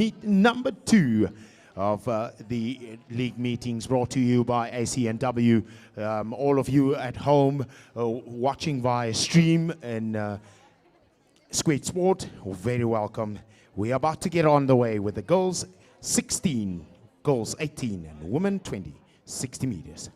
Meet number 2 of the league meetings brought to you by ACNW. All of you at home watching via stream and Squid Sport, very welcome. We are about to get on the way with the girls 16, girls 18, and women 20, 60 meters.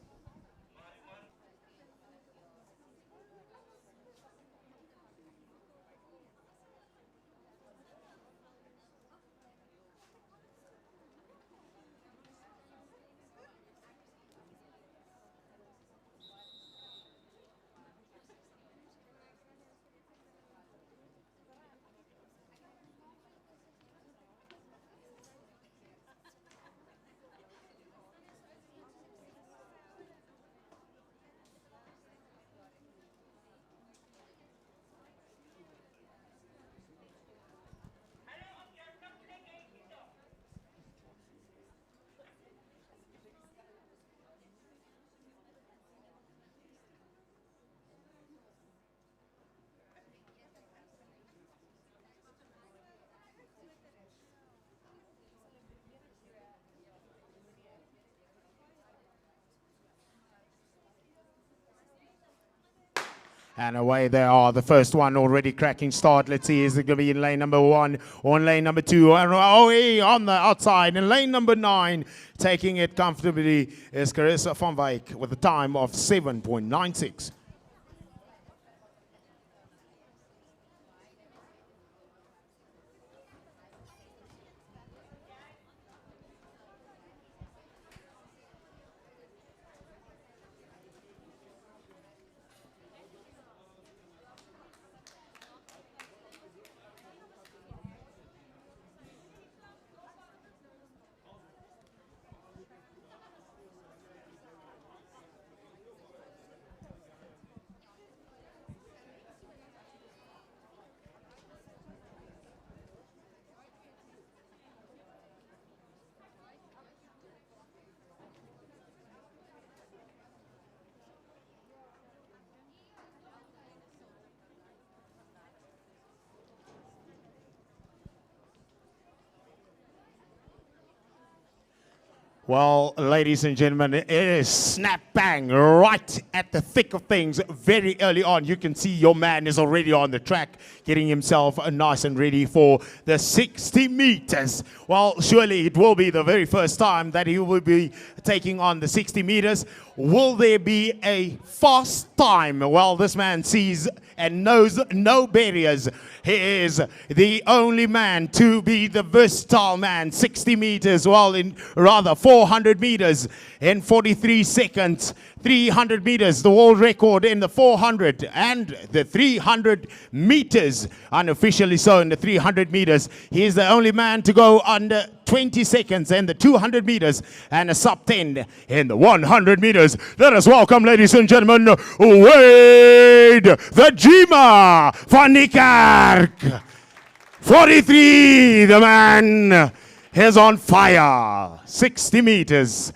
And away they are, the first one already cracking start. Let's see, is it going to be in lane number 1 or in lane number 2? On the outside, in lane number 9, taking it comfortably is Carissa van Wyk with a time of 7.96. Well, ladies and gentlemen, it is snap bang right at the thick of things very early on. You can see your man is already on the track, getting himself nice and ready for the 60 meters. Well, surely it will be the very first time that he will be taking on the 60 meters. Will there be a fast time? Well, this man sees and knows no barriers. He is the only man to be the versatile man. 60 meters, well, in rather 400 meters in 43 seconds. 300 meters, the world record in the 400 and the 300 meters, unofficially so in the 300 meters. He is the only man to go under 20 seconds in the 200 meters and a sub 10 in the 100 meters. Let us welcome, ladies and gentlemen, Wade the Jima van die Kerk. 43, the man is on fire. 60 meters.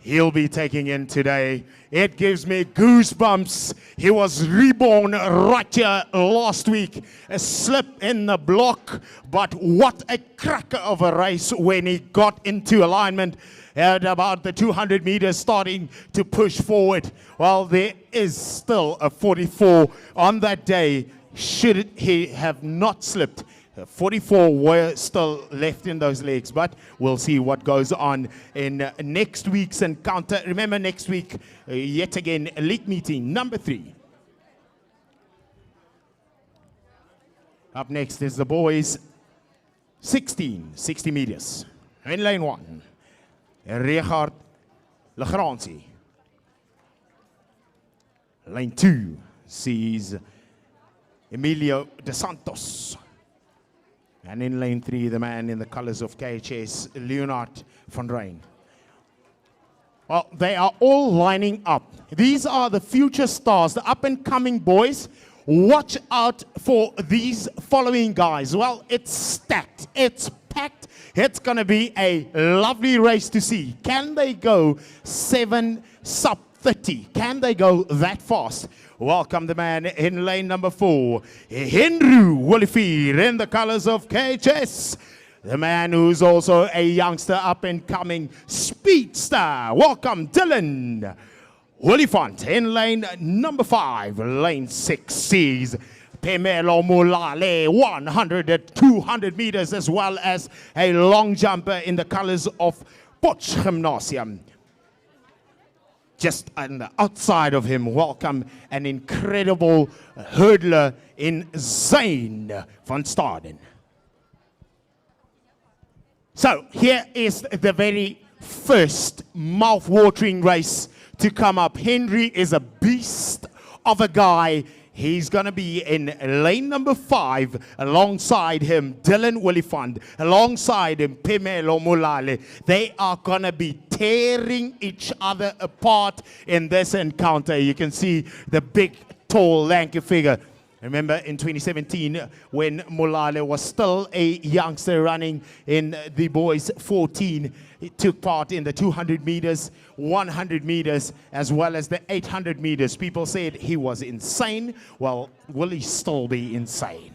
He'll be taking in today. It gives me goosebumps. He was reborn right here last week. A slip in the block, but what a cracker of a race when he got into alignment at about the 200 meters, starting to push forward. Well, there is still a 44 on that day. Should he have not slipped, 44 were still left in those legs, but we'll see what goes on in next week's encounter. Remember, next week, yet again, league meeting number 3. Up next is the boys 16, 60 meters. In lane 1, Richard Legrandsie. Lane 2 sees Emilio De Santos. And in lane 3, the man in the colors of KHS, Leonard van Rijn. Well, they are all lining up. These are the future stars, the up-and-coming boys. Watch out for these following guys. Well, it's stacked. It's packed. It's going to be a lovely race to see. Can they go 7 sub 30? Can they go that fast? Welcome the man in lane number 4, Henry Wolfier, in the colors of KHS. the man who's also a youngster up and coming speedster. Welcome, Dylan Olifant in lane number 5. Lane 6 sees Pemelo Mulale, 100 at 200 meters, as well as a long jumper in the colors of Potch Gymnasium. Just on the outside of him, welcome an incredible hurdler in Zane van Staden. So here is the very first mouth-watering race to come up. Henry is a beast of a guy. He's going to be in lane number 5. Alongside him, Dylan Willifand. Alongside him, Pemelo Mulale. They are going to be tearing each other apart in this encounter. You can see the big, tall, lanky figure. Remember in 2017 when Molete was still a youngster running in the boys 14. He took part in the 200 meters, 100 meters, as well as the 800 meters. People said he was insane. Well, will he still be insane?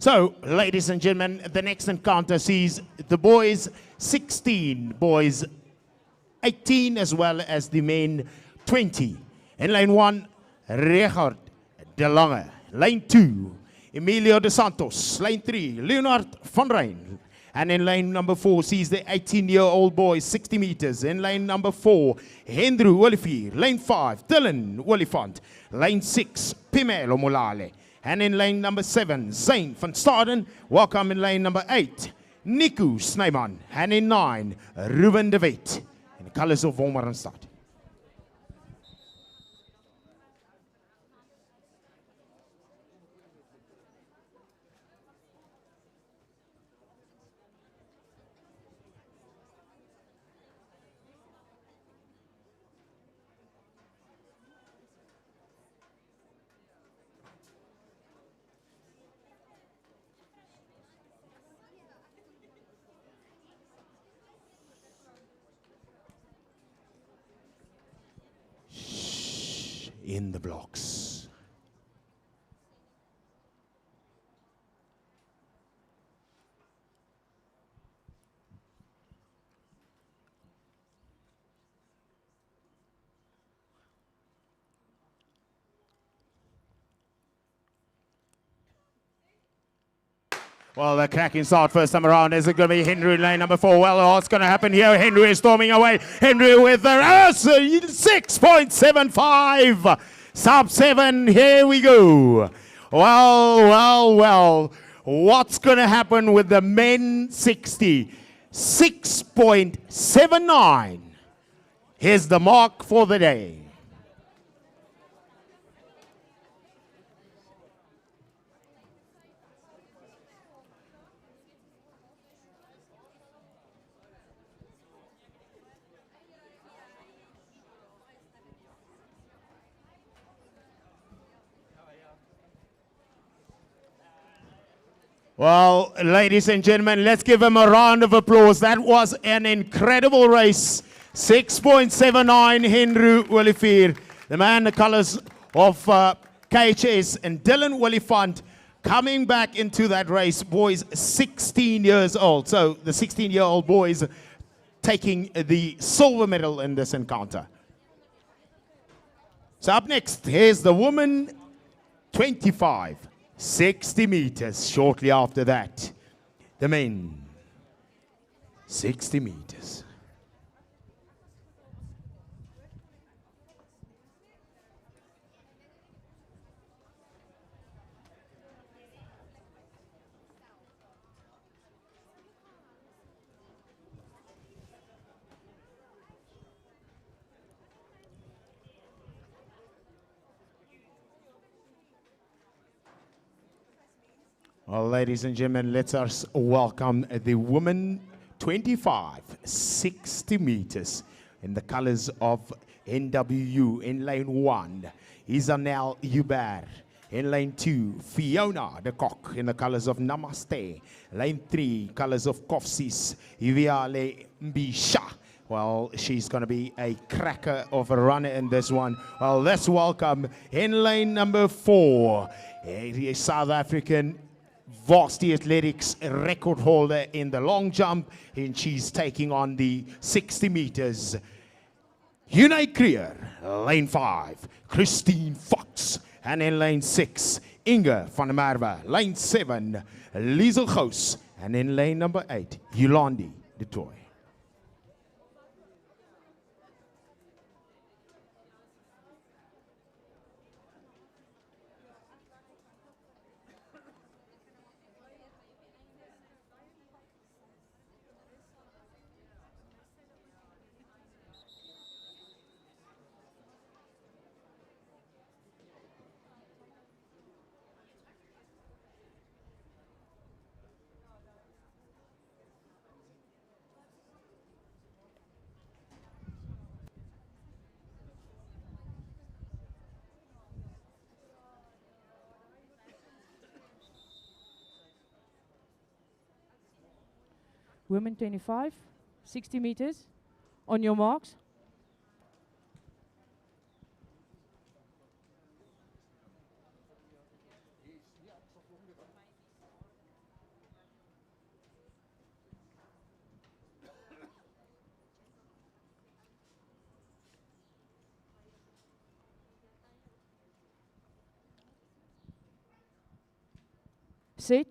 So, ladies and gentlemen, the next encounter sees the boys 16, boys 18, as well as the men 20. In lane 1, Richard de Lange. Lane 2, Emilio de Santos. Lane 3, Leonard van Rijn. And in lane number 4 sees the 18-year-old boy, 60 meters. In lane number 4, Hendru Olivier. Lane 5, Dylan Olifant. Lane 6, Pemelo Mulale. And in lane number 7, Zane van Staden. Welcome in lane number 8, Nico Snyman. And in 9, Ruben de Wet. In the colors of Wolmaranstad. In the blocks. Well, the cracking start first time around. Is it going to be Henry in lane number 4? Well, what's going to happen here? Henry is storming away. Henry with the 6.75. Sub 7, here we go. Well. What's going to happen with the men 60? 6.79. Here's the mark for the day. Well, ladies and gentlemen, let's give him a round of applause. That was an incredible race. 6.79 Henry Olivier. The man, the colors of KHS, and Dylan Willifant coming back into that race. Boys 16 years old. So the 16-year-old boys taking the silver medal in this encounter. So up next, here's the woman 25, 60 meters. Shortly after that, the men 60 meters. Well, ladies and gentlemen, let us welcome the woman 25, 60 meters in the colors of NWU. In lane 1, Izanel Hubert. In lane 2, Fiona de Kok in the colors of Namaste. Lane 3, colors of Kofsis, Iviale Mbisha. Well, she's going to be a cracker of a runner in this one. Well, let's welcome in lane number 4, a South African Varsity Athletics record holder in the long jump, and she's taking on the 60 meters. Unai Creer, lane 5, Christine Fox, and in lane 6, Inge van der Merwe, lane 7, Liesel Gous, and in lane number 8, Yolandi de Toy. Women 25, 60 meters. On your marks. Set.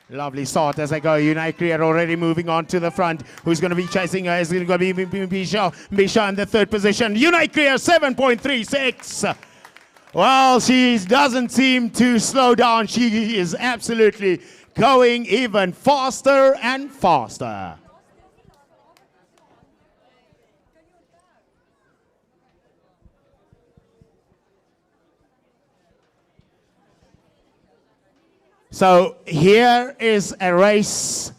Lovely start as they go. Unai Creer already moving on to the front. Who's going to be chasing her? Is going to be Bisha in the third position. Unai Creer 7.36. Well, she doesn't seem to slow down. She is absolutely going even faster and faster. So here is a race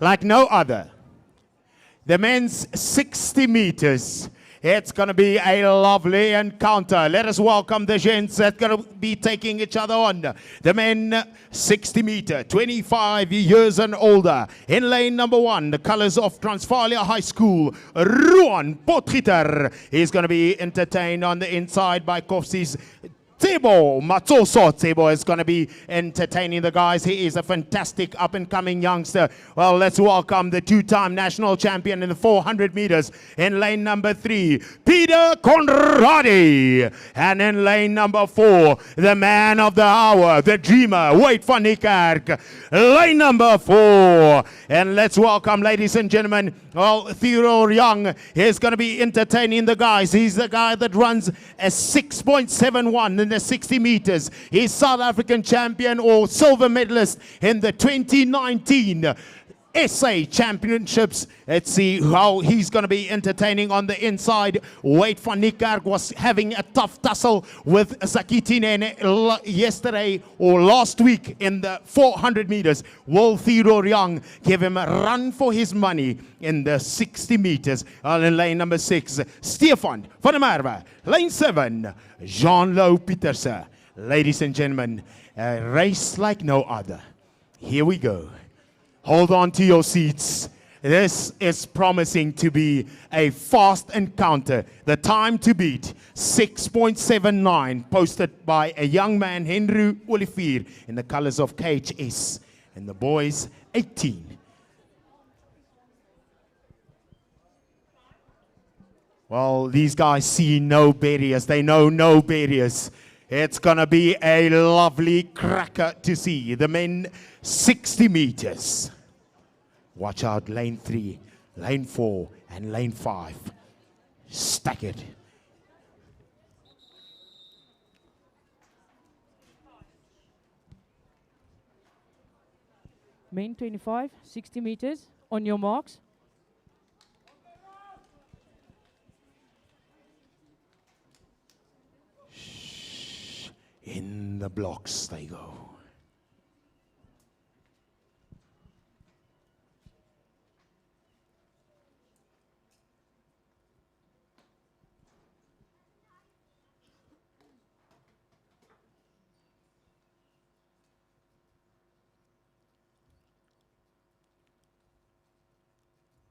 like no other. The men's 60 meters. It's going to be a lovely encounter. Let us welcome the gents that are going to be taking each other on. The men 60 meter, 25 years and older. In lane number 1, the colors of Transvaal High School, Ruan Potgieter is going to be entertained on the inside by Kofsi's Thabo Matsoso. Thabo is going to be entertaining the guys. He is a fantastic up-and-coming youngster. Well, let's welcome the two-time national champion in the 400 meters. In lane number 3, Peter Conradi. And in lane number 4, the man of the hour, the dreamer, Walt van Niekerk. Lane number 4. And let's welcome, ladies and gentlemen, well, Theodore Young is going to be entertaining the guys. He's the guy that runs a 6.71 in the 60 meters. He's South African champion or silver medalist in the 2019 SA Championships. Let's see how he's going to be entertaining on the inside. Walt van Niekerk was having a tough tussle with Zakitinen yesterday or last week in the 400 meters. Will Theodore Young give him a run for his money in the 60 meters? In lane number 6, Stefan van der Merwe. Lane 7, Jean-Louw Pieterse. Ladies and gentlemen, a race like no other. Here we go. Hold on to your seats. This is promising to be a fast encounter. The time to beat, 6.79, posted by a young man, Henry Olivier, in the colors of KHS. And the boys, 18. Well, these guys see no barriers. They know no barriers. It's going to be a lovely cracker to see. The men, 60 meters. Watch out, lane 3, lane 4, and lane 5. Stack it. Main 25, 60 meters. On your marks. In the blocks they go.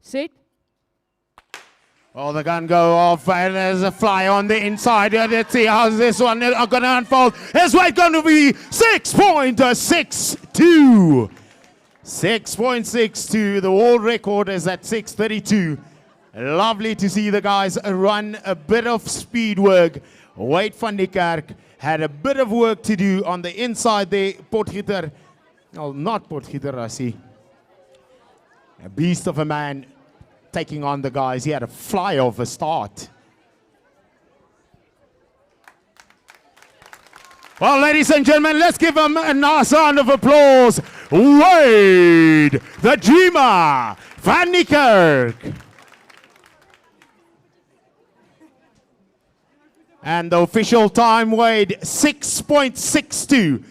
Set. Oh, the gun go off, and there's a fly on the inside. Let's see how's this one going to unfold. His weight going to be 6.62. 6.62. The world record is at 6.32. Lovely to see the guys run a bit of speed work. Wade van die Kerk had a bit of work to do on the inside there. Potgieter, well, not Potgieter, I see. A beast of a man taking on the guys. He had a fly off a start. Well, ladies and gentlemen, let's give him a nice round of applause. Wade, the dreamer, van die Kerk. And the official time, Wade, 6.62.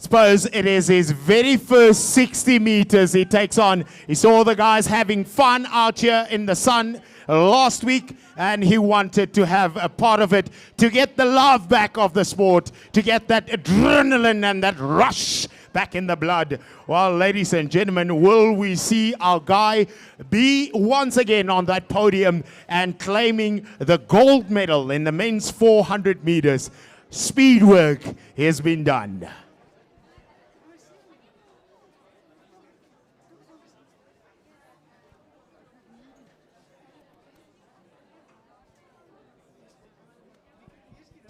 Suppose it is his very first 60 meters he takes on. He saw the guys having fun out here in the sun last week, and he wanted to have a part of it, to get the love back of the sport, to get that adrenaline and that rush back in the blood. Well, ladies and gentlemen, will we see our guy be once again on that podium and claiming the gold medal in the men's 400 meters? Speed work has been done.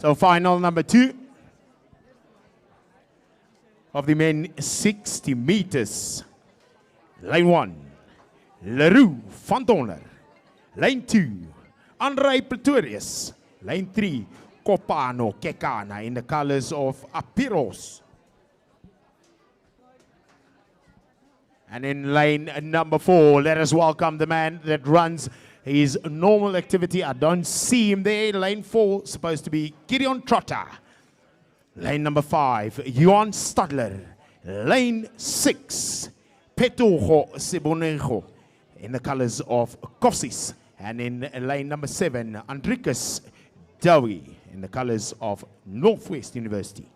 So final number 2 of the men 60 meters. Lane 1, Leroux van Donner. Lane 2, Andre Pretorius. Lane 3, Kopano Kekana in the colors of Apiros. And in lane number 4, let us welcome the man that runs his normal activity. I don't see him there. Lane 4, supposed to be Gideon Trotter. Lane number 5, Johan Stadler. Lane 6, Petogo Sebonego in the colors of Kossis. And in lane number 7, Andrikus Dawid in the colors of Northwest University.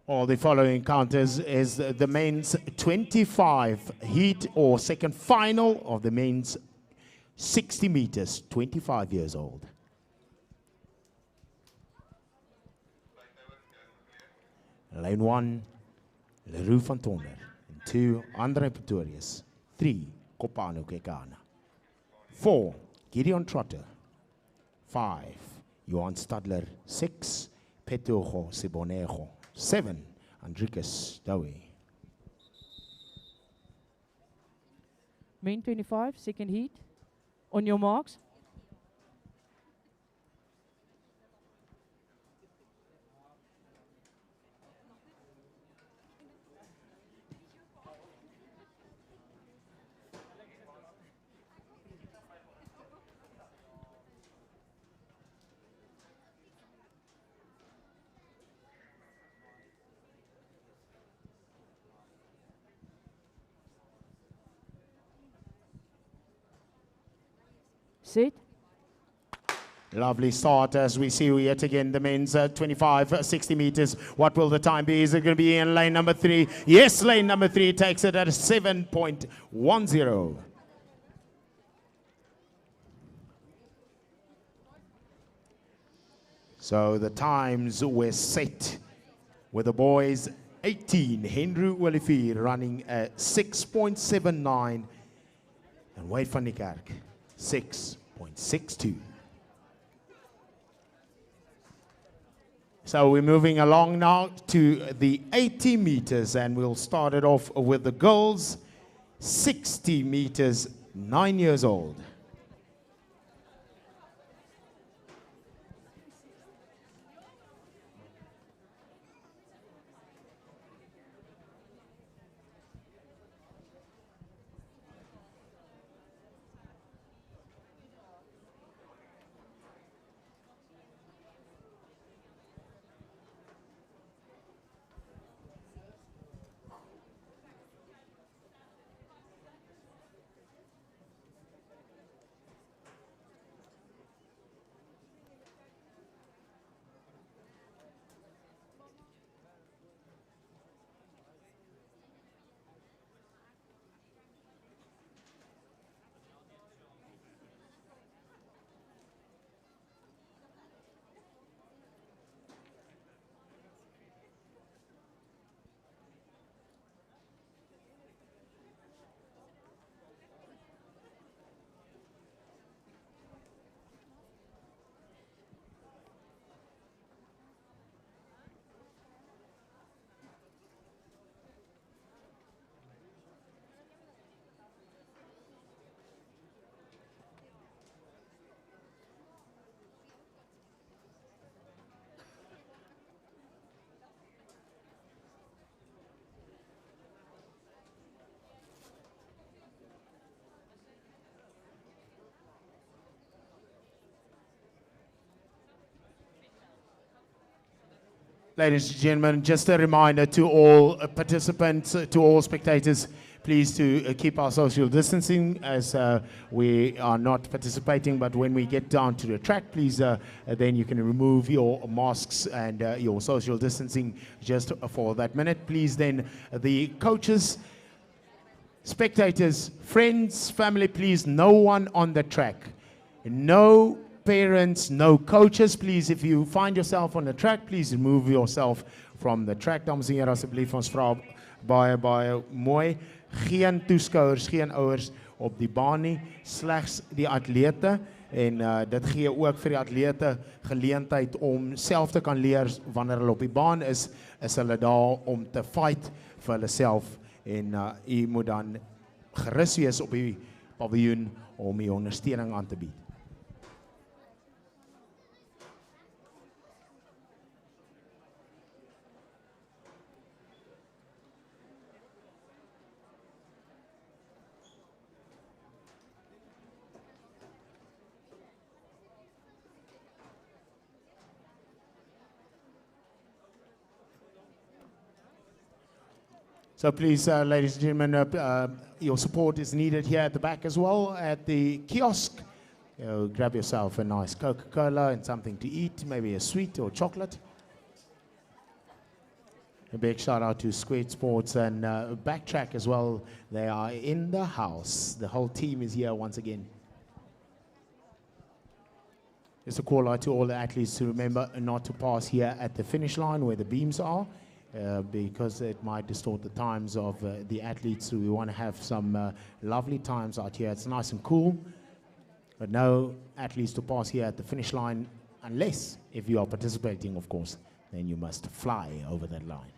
All the following counters is the men's 25 heat or second final of the men's 60 meters, 25 years old. Lane 1, Leroux van Tonder. 2, Andre Pretorius. 3, Kopano Kekana. 4, Gideon Trotter. 5, Johan Stadler. 6, Petojo Sibonejo. 7, Andrikus Dawid. Men 25, second heat. On your marks. Set. Lovely start as we see yet again the men's 25, 60 meters. What will the time be? Is it going to be in lane number 3? Yes, lane number 3 takes it at a 7.10. So the times were set with the boys 18, Henry Olivier running at 6.79 and Wade van die Kerk 6.62. So we're moving along now to the 80 meters and we'll start it off with the girls, 60 meters, 9 years old. Ladies and gentlemen, just a reminder to all participants, to all spectators, please to keep our social distancing as we are not participating, but when we get down to the track, please then you can remove your masks and your social distancing just for that minute. Please then the coaches, spectators, friends, family, please no one on the track. No parents, no coaches, please. If you find yourself on the track, please remove yourself from the track. Dames en here, asseblief, ons vra baie mooi. Geen toeskouers, geen ouers op die baan nie, slegs die atlete. En dit gee ook vir die atlete geleentheid om self te kan leer wanneer hulle op die baan is hulle daar om te fight vir hulle self. En u moet dan gerus wees op die paviljoen om die ondersteuning aan te bied. So please, ladies and gentlemen, your support is needed here at the back as well, at the kiosk. Grab yourself a nice Coca-Cola and something to eat, maybe a sweet or chocolate. A big shout out to Squared Sports and Backtrack as well. They are in the house. The whole team is here once again. Just a call out to all the athletes to remember not to pass here at the finish line where the beams are, because it might distort the times of the athletes. So we want to have some lovely times out here. It's nice and cool, but no athletes to pass here at the finish line unless if you are participating, of course, then you must fly over that line.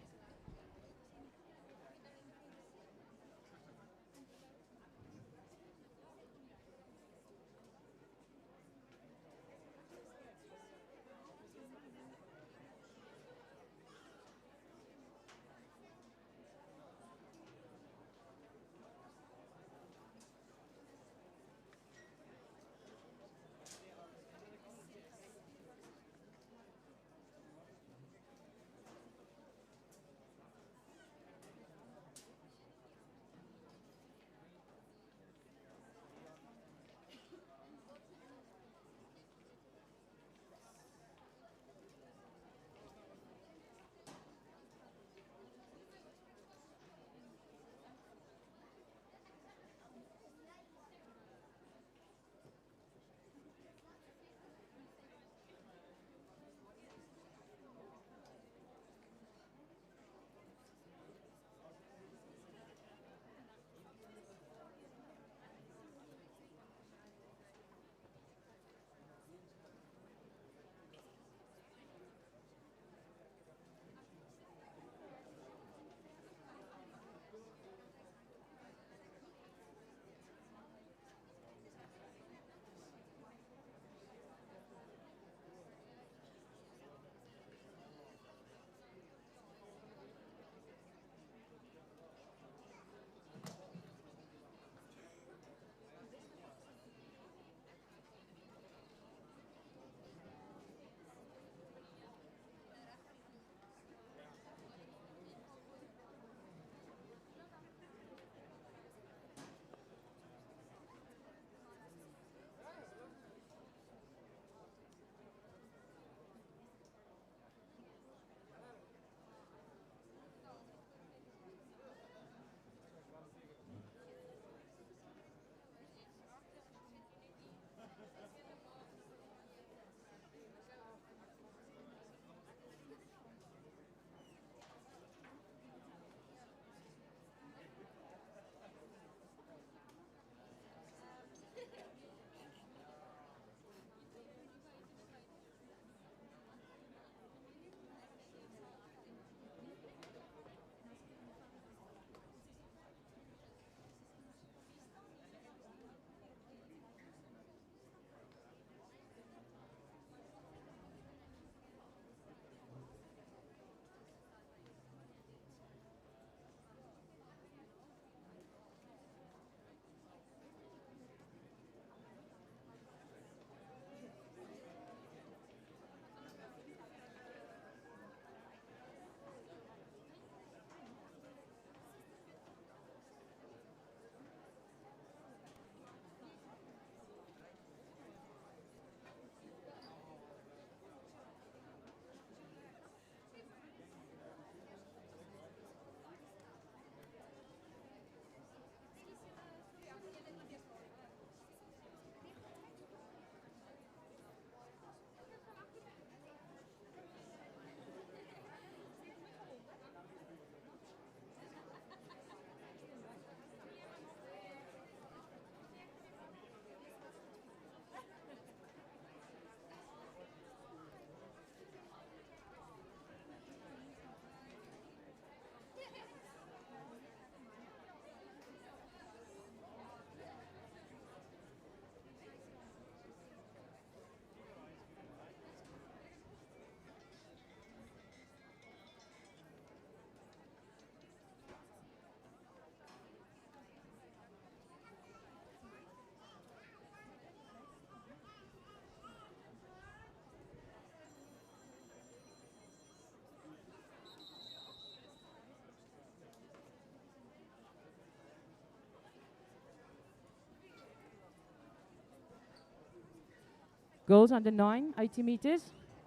Girls under 9, 80 meters.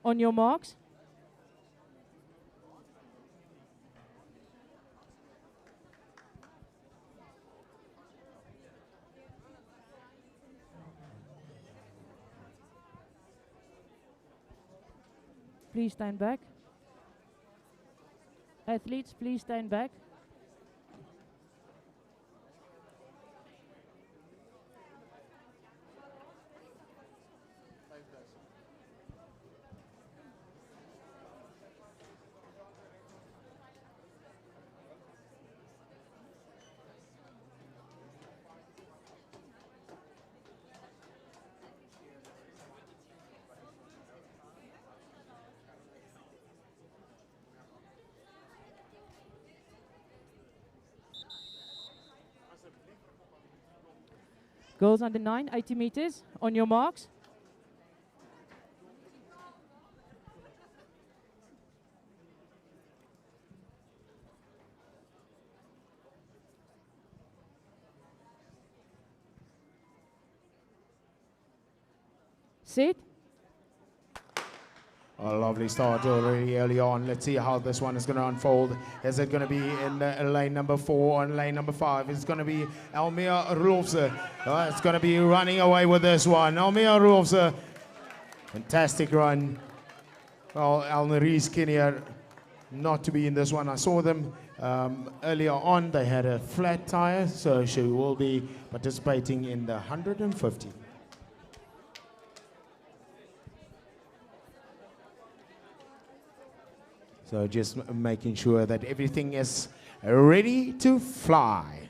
On your marks. please stand back. Athletes, please stand back. Girls under 9, 80 meters. On your marks. Set. A lovely start already early on. Let's see how this one is going to unfold. Is it going to be in lane number 4 or in lane number 5? It's going to be Almir Rolfse. It's going to be running away with this one. Almir Rolfse. Fantastic run. Well, Alneries Kenya not to be in this one. I saw them earlier on. They had a flat tire, so she will be participating in the 150. So just making sure that everything is ready to fly.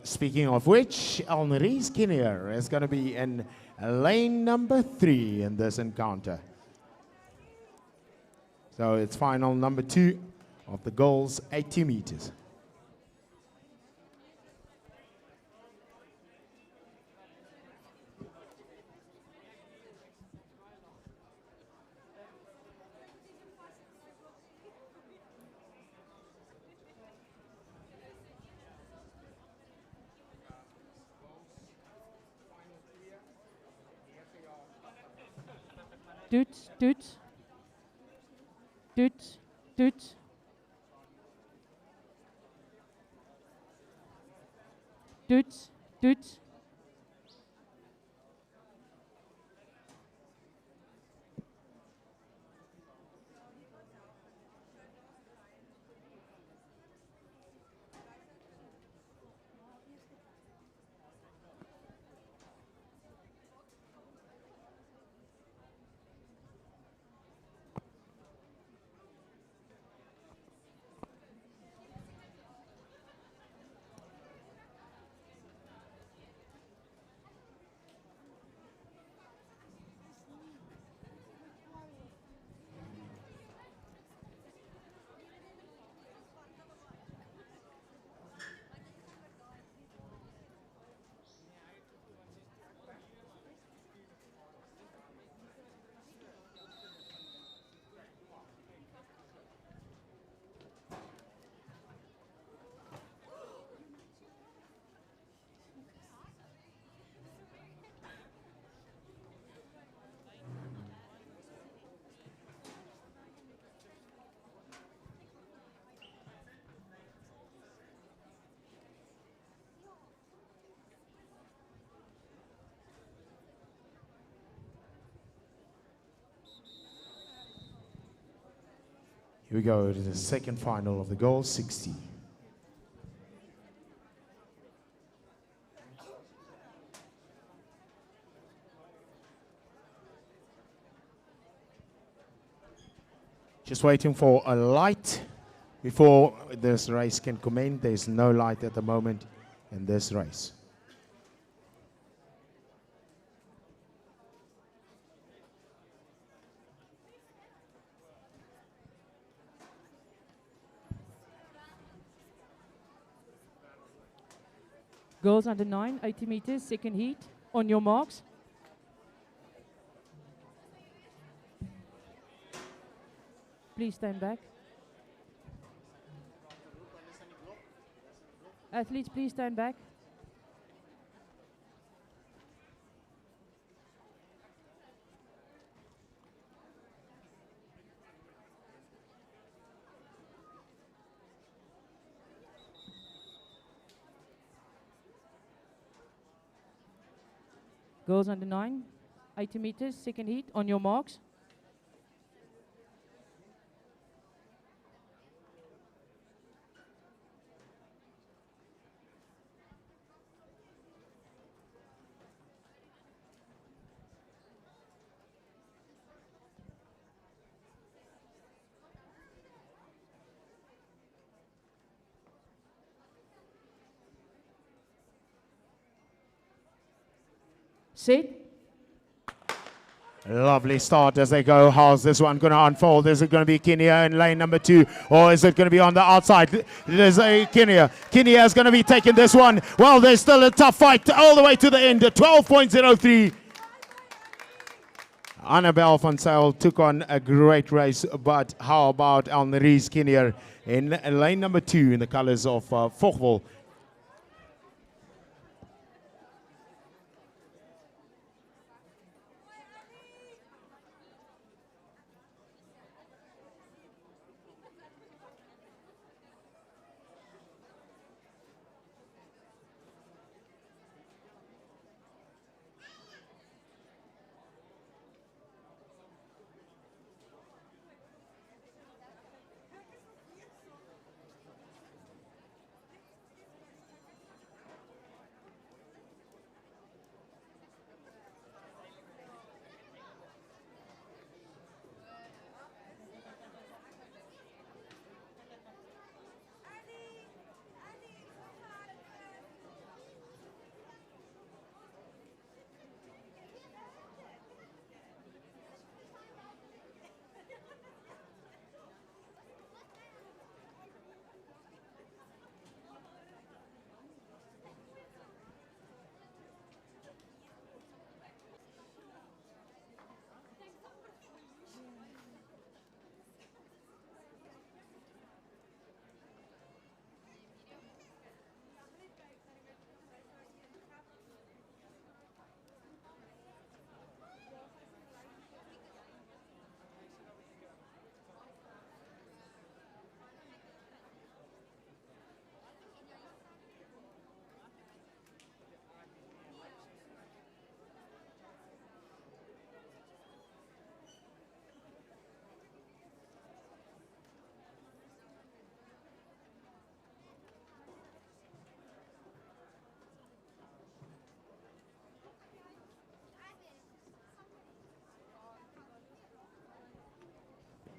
Speaking of which, Alneries Kenya is going to be in lane number 3 in this encounter. So it's final number 2 of the goals, 80 meters. Doet, doet. Doet, doet. Doet, doet. Here we go to the second final of the goal, 60. Just waiting for a light before this race can commence. There's no light at the moment in this race. Girls under 9, 80 meters, second heat. On your marks. Please stand back. Athletes, please stand back. Girls under 9, 80 meters, second heat, on your marks. Set. Lovely start as they go. How's this one going to unfold? Is it going to be Kenya in lane number 2, or is it going to be on the outside? There's a Kenya. Kenya is going to be taking this one. Well, there's still a tough fight all the way to the end. 12.03. Annabelle van Zyl took on a great race, but how about Alneries Kenya in lane number 2 in the colors of Vogel?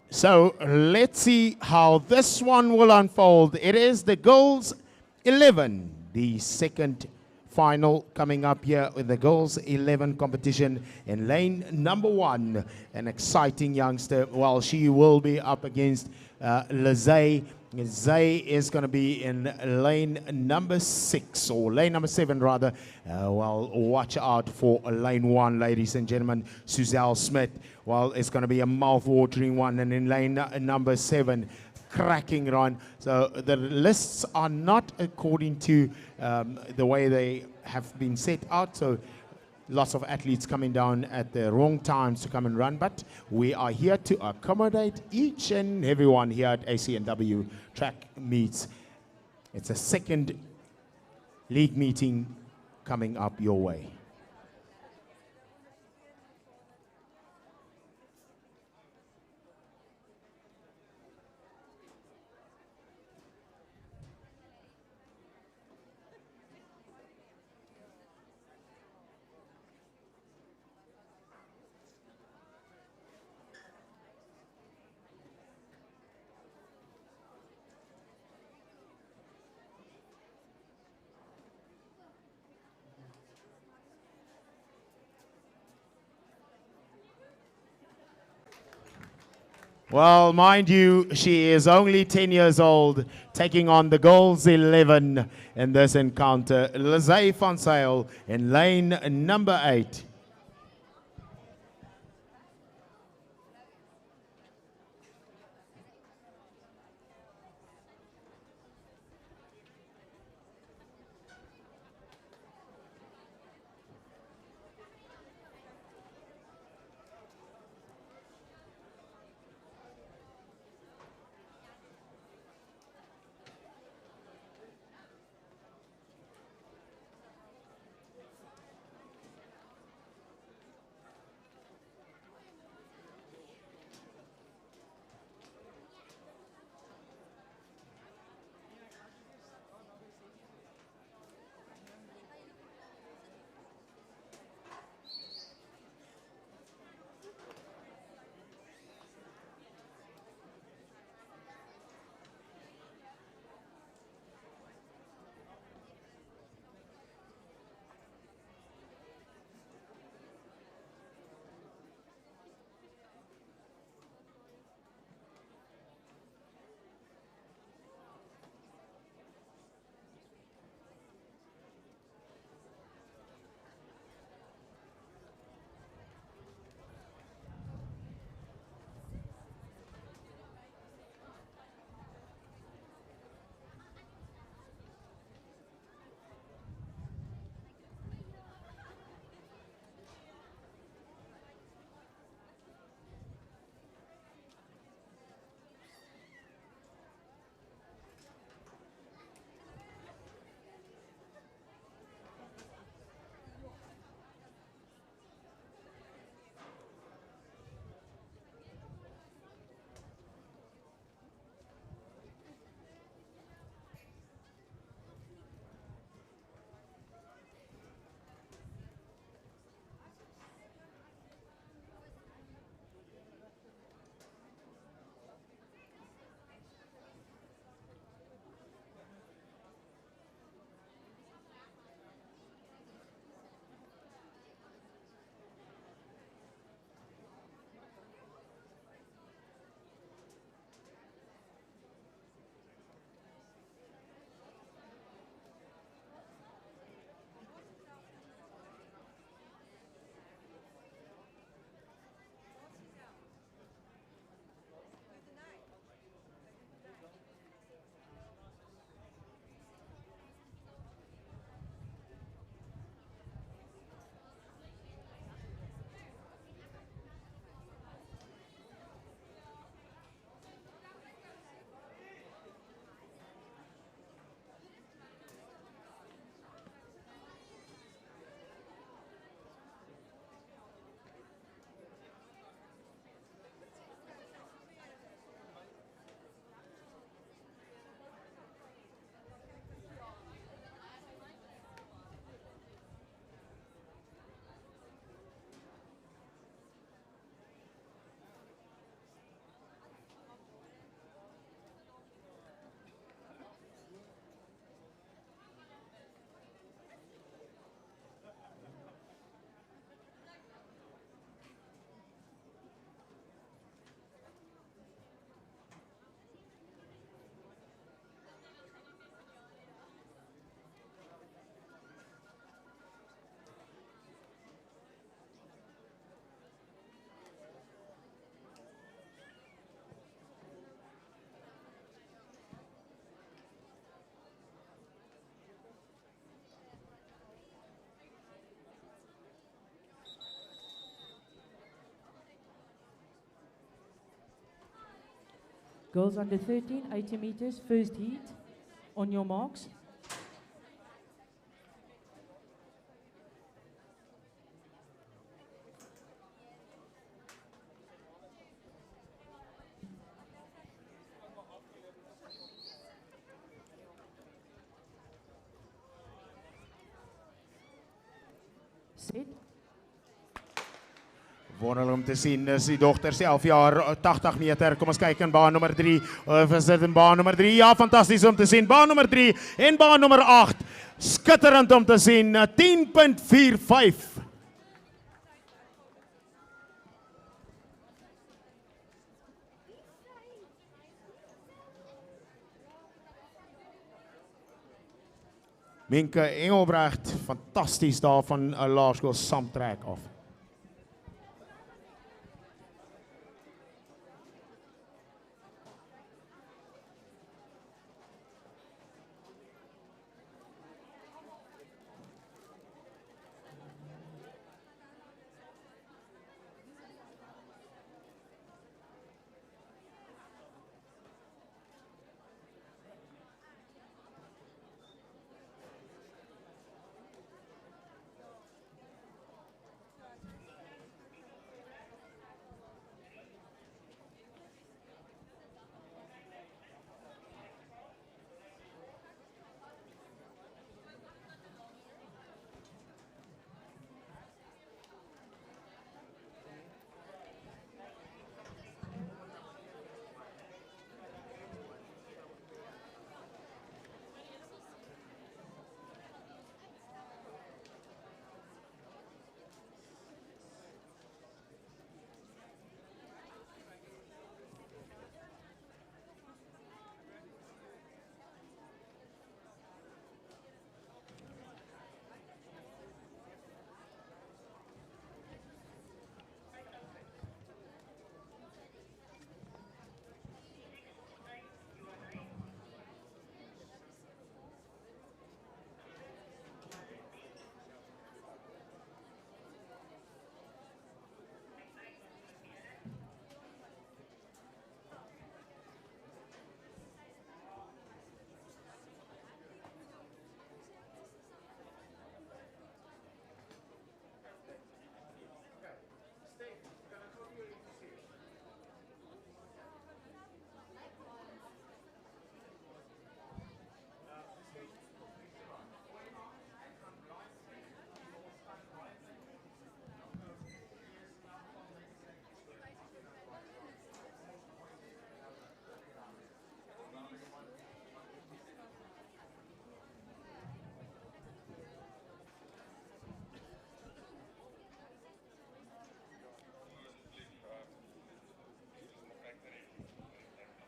So let's see how this one will unfold. It is the girls 11, the second final coming up here with the girls 11 competition in lane number 1. An exciting youngster. Well, she will be up against Lizay. Zay is going to be in lane number 6, or lane number 7 rather. Well, watch out for lane 1, ladies and gentlemen. Suzelle Smith, well, it's going to be a mouth-watering one. And in lane number 7, cracking run. So the lists are not according to the way they have been set out. So lots of athletes coming down at the wrong times to come and run, but we are here to accommodate each and everyone here at ACNW track meets. It's a second league meeting coming up your way. Well, mind you, she is only 10 years old, taking on the girls 11 in this encounter. Lizay van Zyl in lane number 8. Girls under 13, 80 meters, first heat. On your marks. Set. Wonderlik om te sien, is die dogters 11 jaar, 80 meter. Kom ons kyk in baan nummer 3. Is dit in baan nummer 3? Ja, fantasties om te sien. Baan nummer 3 en baan nummer 8. Skitterend om te sien. 10.45. Minke Engelbrecht, fantasties daar van Laerskool Samtrek af.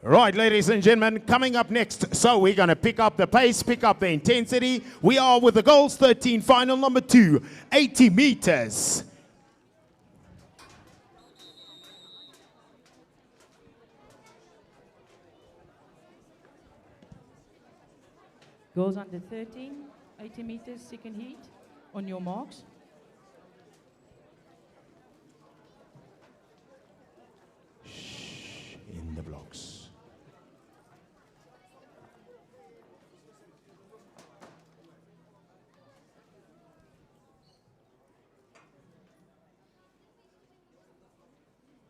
Right, ladies and gentlemen, coming up next, so we're going to pick up the pace, pick up the intensity. We are with the girls 13, final number 2, 80 meters. Girls under 13, 80 meters, second heat. On your marks. In the blocks.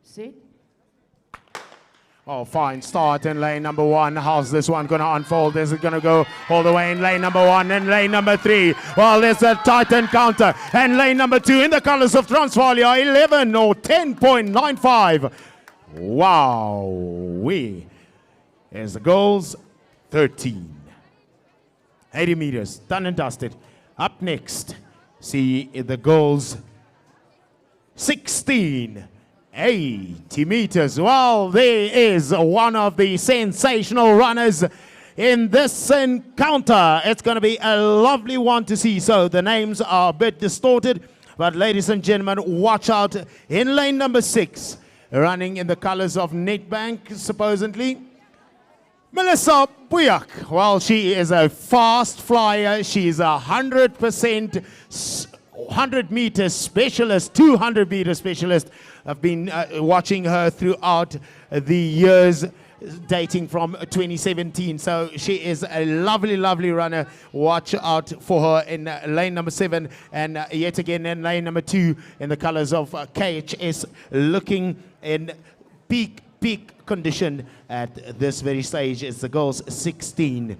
Set. Oh, fine start in lane number 1. How's this one going to unfold? Is it going to go all the way in lane number 1 and lane number 3? Well, there's a tight encounter. And lane number 2 in the colors of Transvaal, 11 or 10.95. Wow. Here's the girls 13. 80 meters, done and dusted. Up next, see the girls 16. 80 meters. Well, there is one of the sensational runners in this encounter. It's going to be a lovely one to see. So the names are a bit distorted, but ladies and gentlemen, watch out in lane number 6, running in the colors of Nedbank, supposedly. Melissa Buyak. Well, she is a fast flyer. She's a 100% 100 meter specialist, 200 meter specialist. I've been watching her throughout the years. dating from 2017. So she is a lovely, lovely runner. Watch out for her in lane number 7, and yet again in lane number 2 in the colors of KHS, looking in peak condition at this very stage. It's the girls 16.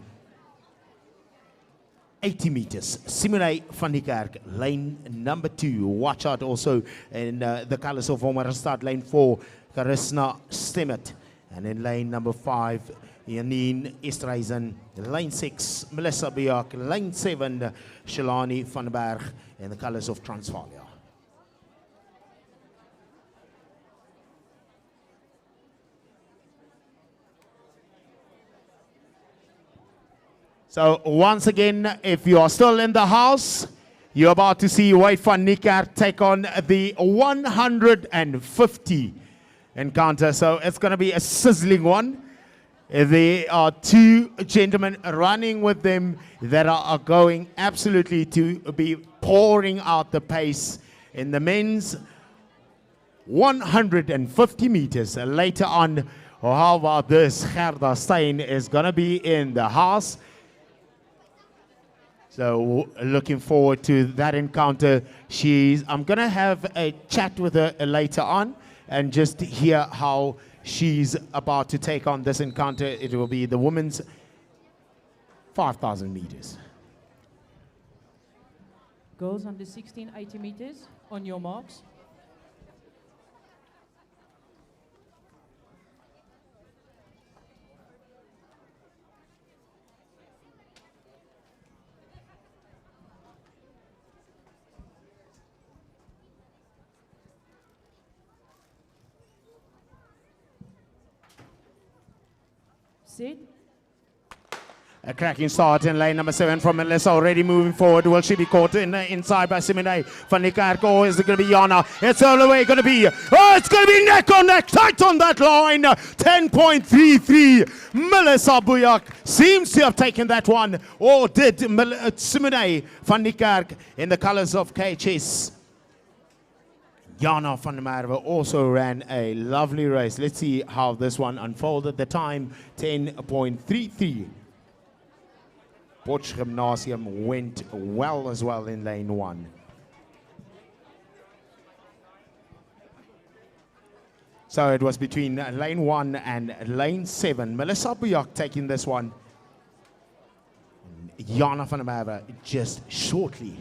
80 meters. Simone van die Kerk, lane number 2. Watch out also in the colors of Omarastad, lane 4, Karisna Stemmet. And in lane number 5, Janine Estreisen. Lane 6, Melissa Biak. Lane 7, Shalani van den Berg in the colors of Transvaal. So once again, if you are still in the house, you're about to see Wade van Niekerk take on the 150 encounter. So it's going to be a sizzling one. There are 2 gentlemen running with them that are going absolutely to be pouring out the pace in the men's 150 meters. Later on, how about this? Gerda Stein is going to be in the house. So looking forward to that encounter. I'm going to have a chat with her later on and just hear how she's about to take on this encounter. It will be the women's 5,000 meters. Girls under 16, 80 meters. On your marks. A cracking start in lane number 7 from Melissa, already moving forward. Will she be caught inside by Simone van die Kerk, or is it going to be Jana? It's all the way going to be. Oh, it's going to be neck on neck, tight on that line. 10.33. Melissa Bujak seems to have taken that one, or did Simone van die Kerk in the colors of KHS. Jana van der Merwe also ran a lovely race. Let's see how this one unfolded. The time, 10.33. Potch Gymnasium went well as well in lane 1. So it was between lane 1 and lane 7. Melissa Bujak taking this one. Jana van der Merwe just shortly.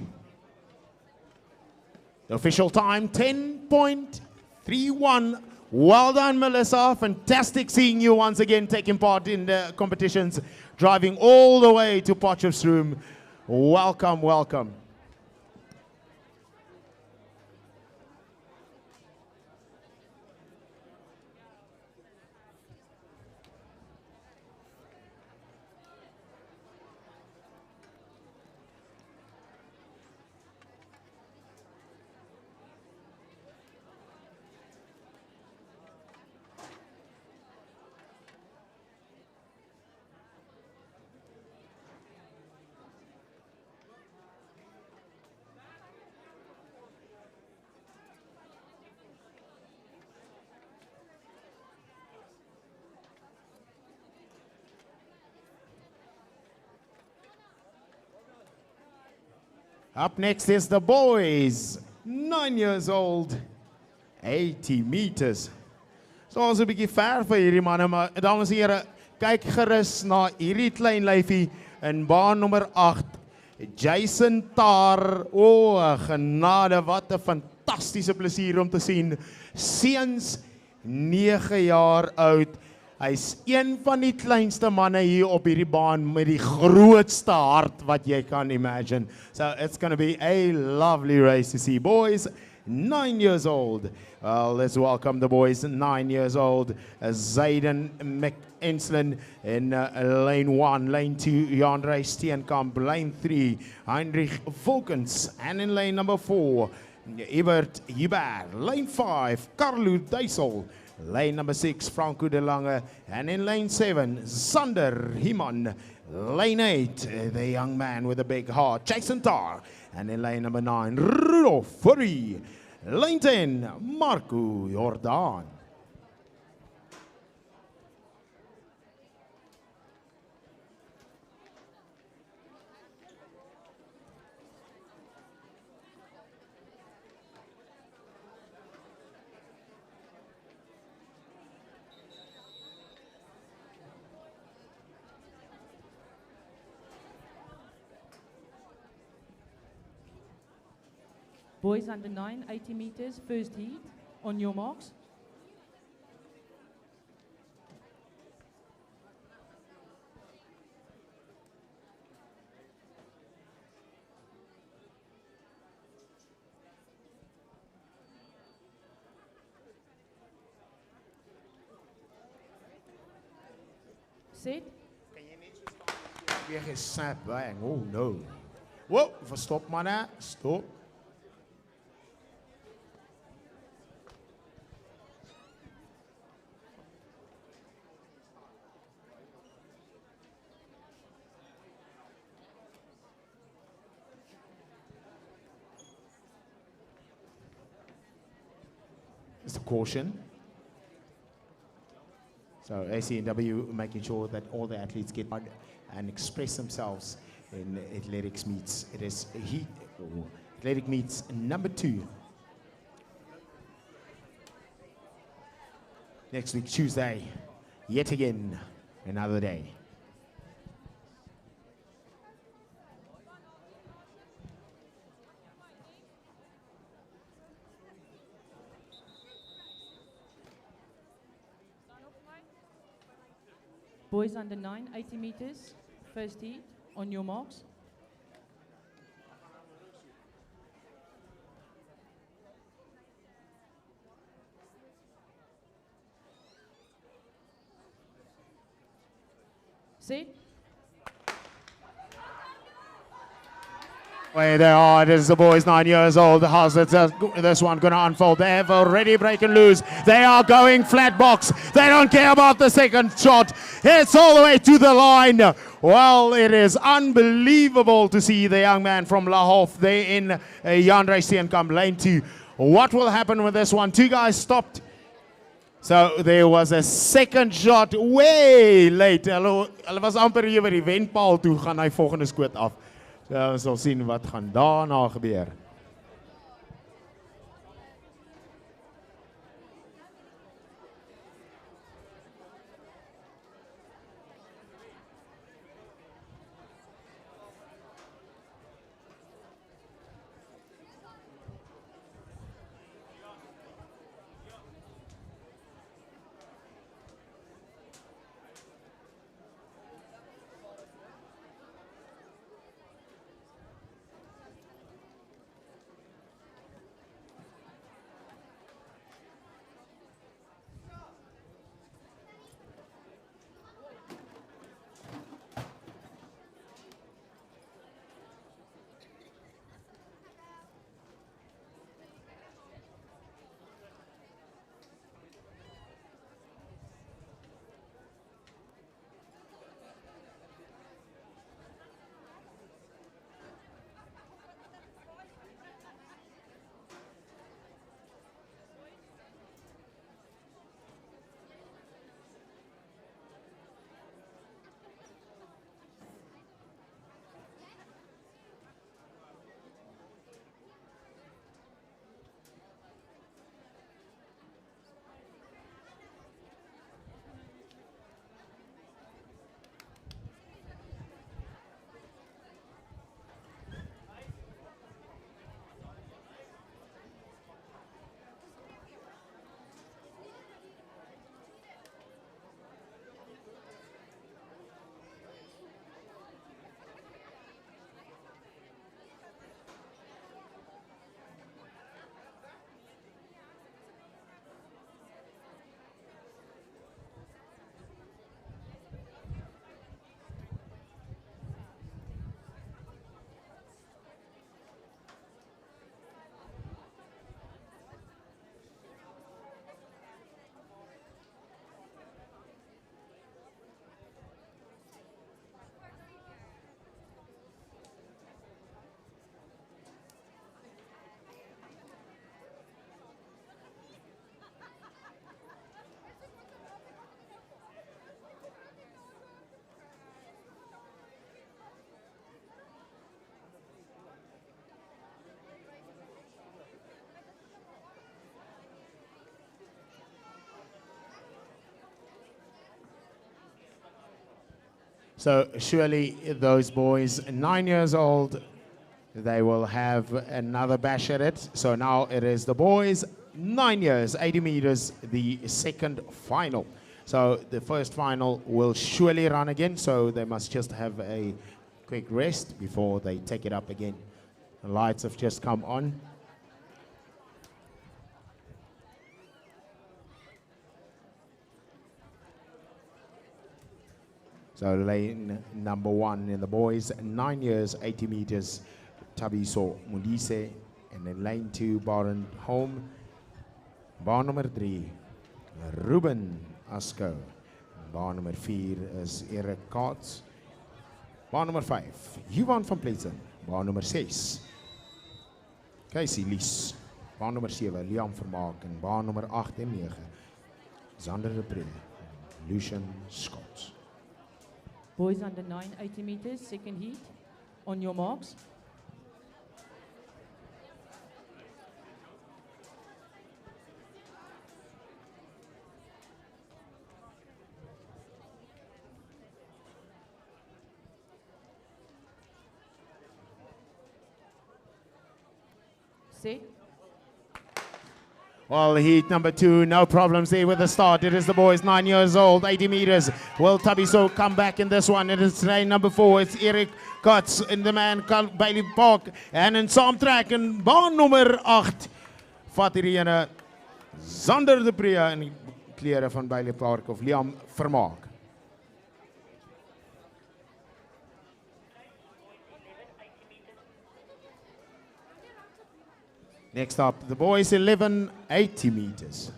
The official time, 10.31. Well done, Melissa. Fantastic seeing you once again taking part in the competitions, driving all the way to Potchefstroom. Welcome, welcome. Up next is the boys, 9 years old, 80 meters. So ons 'n bietjie ver vir hierdie manne, maar dames en here, kyk gerus na hierdie klein lyfie in baan nommer 8. Jason Tar, genade, wat 'n fantastiese plesier om te sien. Seuns 9 jaar oud. Hy's een van die kleinste manne hier op hierdie baan met die grootste hart wat jy kan imagine. So it's going to be a lovely race to see. Boys, 9 years old. Well, let's welcome the boys, 9 years old. Zayden McEnslin in lane 1, lane 2, Jan-Ray Steenkamp, lane 3, Heinrich Volkens, and in lane number 4, Ebert Hubert, lane 5, Carlo Duisel, lane number 6, Franco de Lange, and in lane 7, Sander Himan. Lane 8, the young man with a big heart, Jason Tar. And in lane number 9, Rudolf Furry. Lane 10, Marco Jordan. Boys under 9, 80 meters, first heat. On your marks. Set. Weer gesnap, bang. Oh no. Whoa, verstop mannen. Stop. Just a caution. So ACNW making sure that all the athletes get on and express themselves in athletics meets. It is athletic meets number 2. Next week, Tuesday, yet again, another day. Boys under 9, 80 meters, first heat. On your marks. Set. Way they are, it is the boys 9 years old. How's this one going to unfold? They have already breaking loose. They are going flat box. They don't care about the second shot. It's all the way to the line. Well, it is unbelievable to see the young man from La Hof there in Jan Steenkamp lane 2. What will happen with this one? 2 guys stopped. So there was a second shot way late. Hulle was amper hier by die wenpaal toe gaan hy volgende skoot af. So ons sal sien wat gaan daarna gebeur. So surely those boys, 9 years old, They will have another bash at it. So now it is the boys, 9 years, 80 meters, the second final. So the first final will surely run again, so they must just have a quick rest before they take it up again. The lights have just come on. So lane number 1 in the boys, 9 years, 80 meters, Thabiso Molete. And then lane 2, Baron Home. Baan nummer 3, Ruben Asko. Baan nummer 4 is Erik Kaats. Baan nummer 5, Johan van Pletzen. Baan nummer 6, Casey Lies. Baan nummer 7, Liam Vermaak. En baan nummer 8 en 9, Zander de Pre, Lucian Scott. Boys under 9, 80 meters, second heat. On your marks. Set. Well, heat number 2, no problems there with the start. It is the boys, 9 years old, 80 meters. Will Thabiso come back in this one? It is lane number 4. It's Erik Kaats in the man Bailey Park. En in saamtrek in baan nummer 8. Vat hierdie ene Zander de Pre in die klere van Bailey Park of Liam Vermaak. Next up, the boys 11, 80 meters.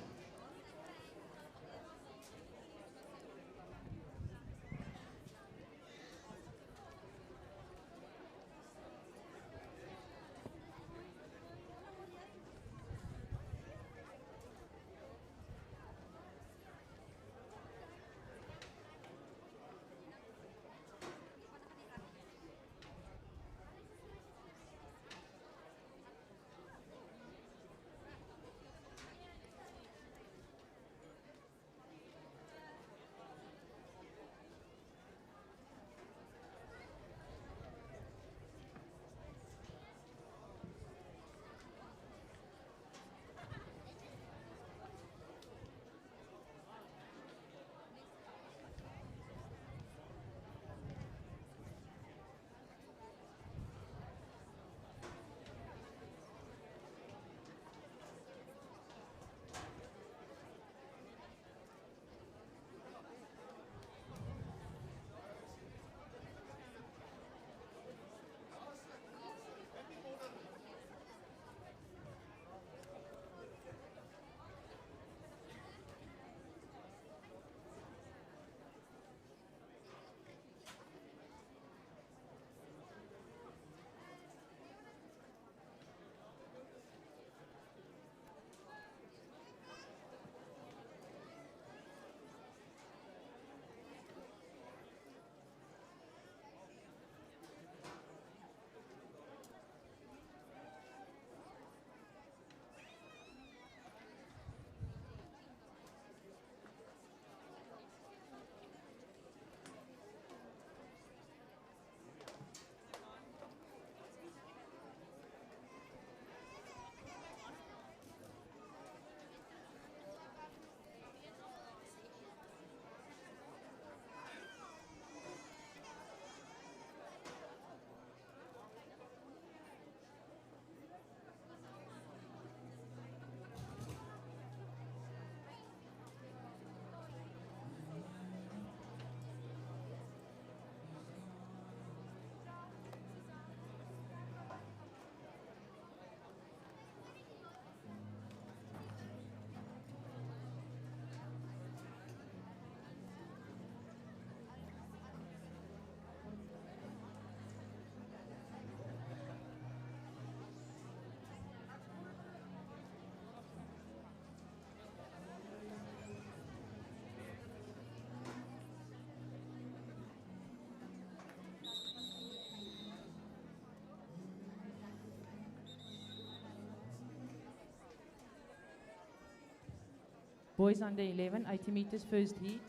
Boys under 11, 80 meters, first heat.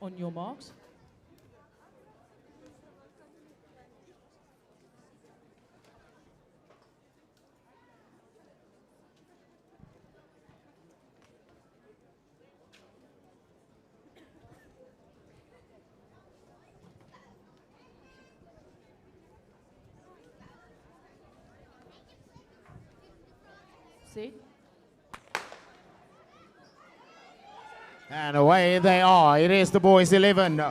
On your marks. Set. And away they are. It is the boys 11.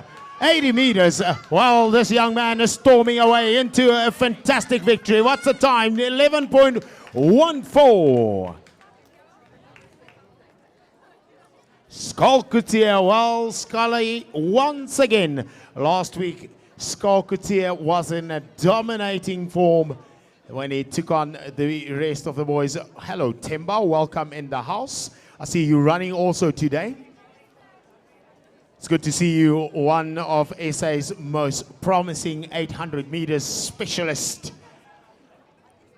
80 meters. Well, this young man is storming away into a fantastic victory. What's the time? 11.14. Skalkutier, well, Scully once again. Last week, Skalkutier was in a dominating form when he took on the rest of the boys. Hello, Temba, welcome in the house. I see you running also today. It's good to see you, one of SA's most promising 800 meters specialist.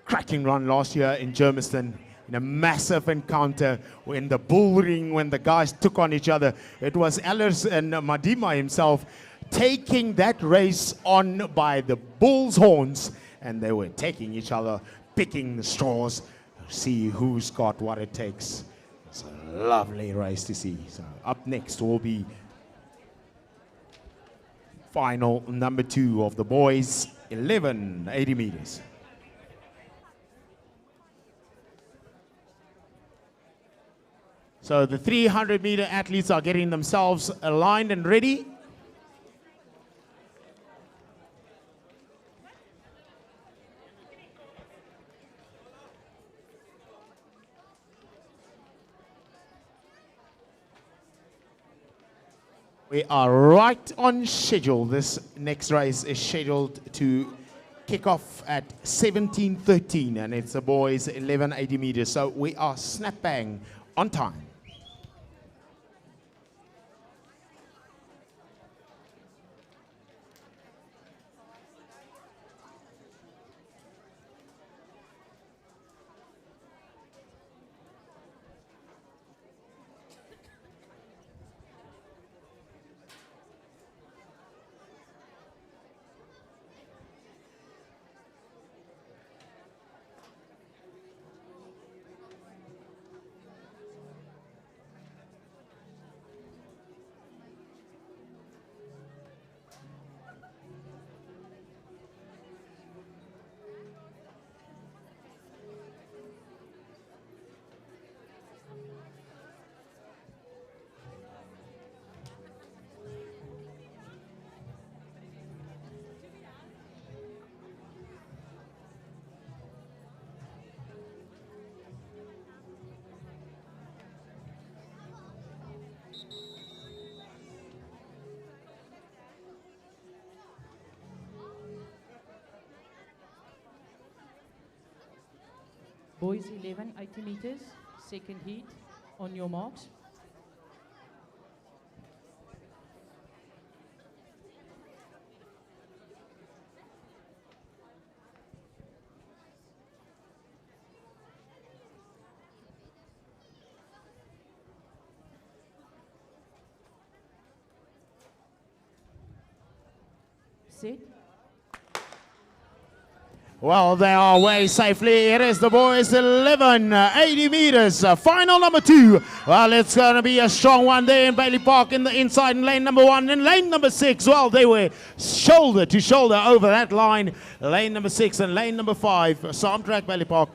Cracking run last year in Germiston in a massive encounter in the bull ring when the guys took on each other. It was Ellers and Madima himself taking that race on by the bull's horns, and they were taking each other, picking the straws, see who's got what it takes. It's a lovely race to see. So up next will be final number 2 of the boys 11 80 meters. So the 300 meter athletes are getting themselves aligned and ready. We are right on schedule. This next race is scheduled to kick off at 17:13, and it's the boys 11 80 meters. So we are snap bang on time. Boys 11, 80 meters, second heat, on your marks. Set. Well, they are away safely. It is the boys 11, 80 meters. Final number 2. Well, it's going to be a strong one there in Bailey Park in the inside in lane number 1. And lane number 6, well, they were shoulder to shoulder over that line. Lane number 6 and lane number 5. Sam track Bailey Park.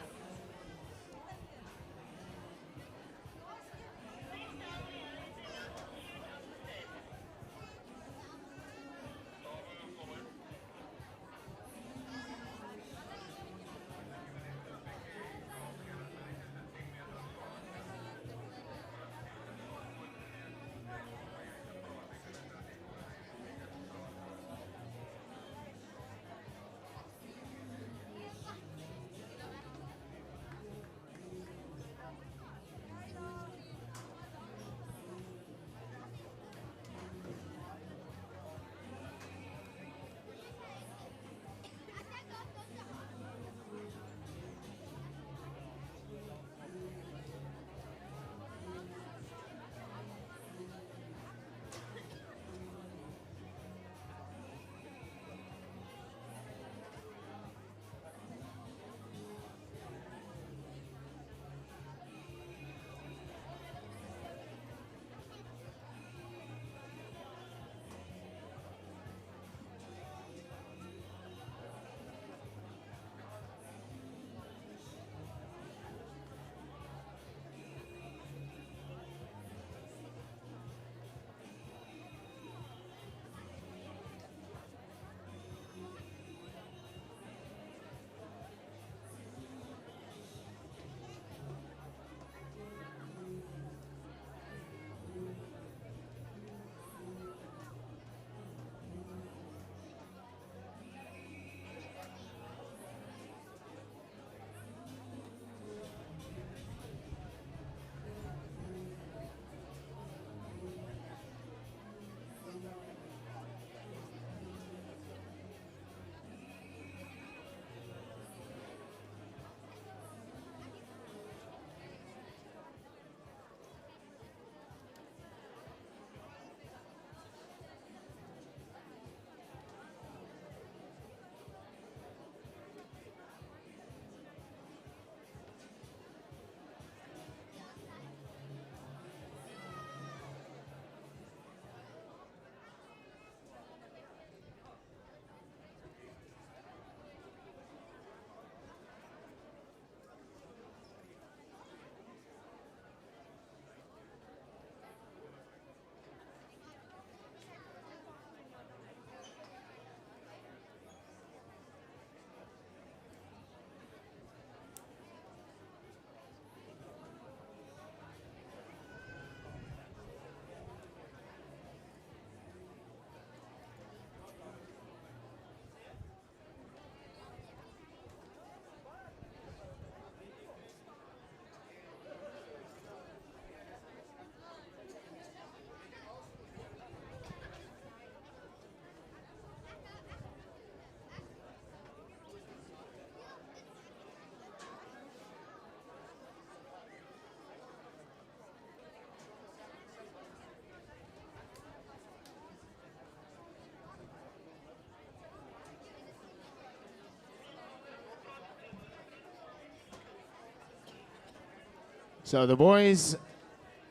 So the boys,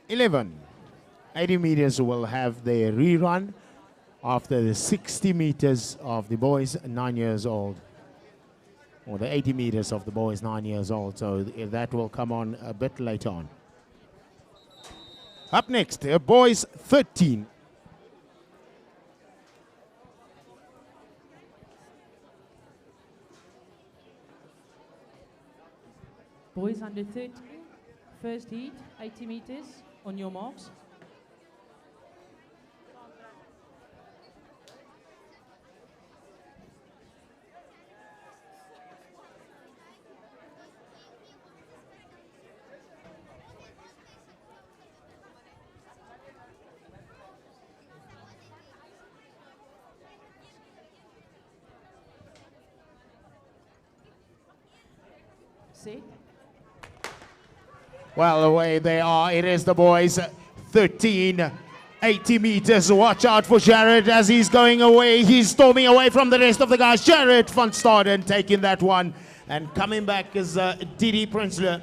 11. 80 meters will have their rerun after the 60 meters of the boys 9 years old. Or the 80 meters of the boys 9 years old. So that will come on a bit later on. Up next, boys 13. Boys under 13, first heat, 80 meters, on your marks. Set. Well, away they are. It is the boys 13, 80 meters. Watch out for Jared as he's going away. He's storming away from the rest of the guys. Jared van Staden taking that one. And coming back is Didi Prinsloo.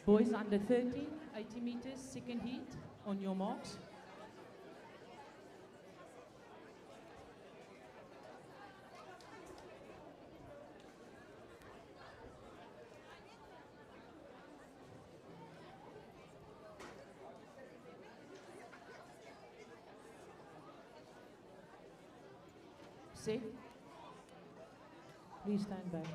Boys under 13, 80 meters, second heat, on your marks. Set. Please stand back.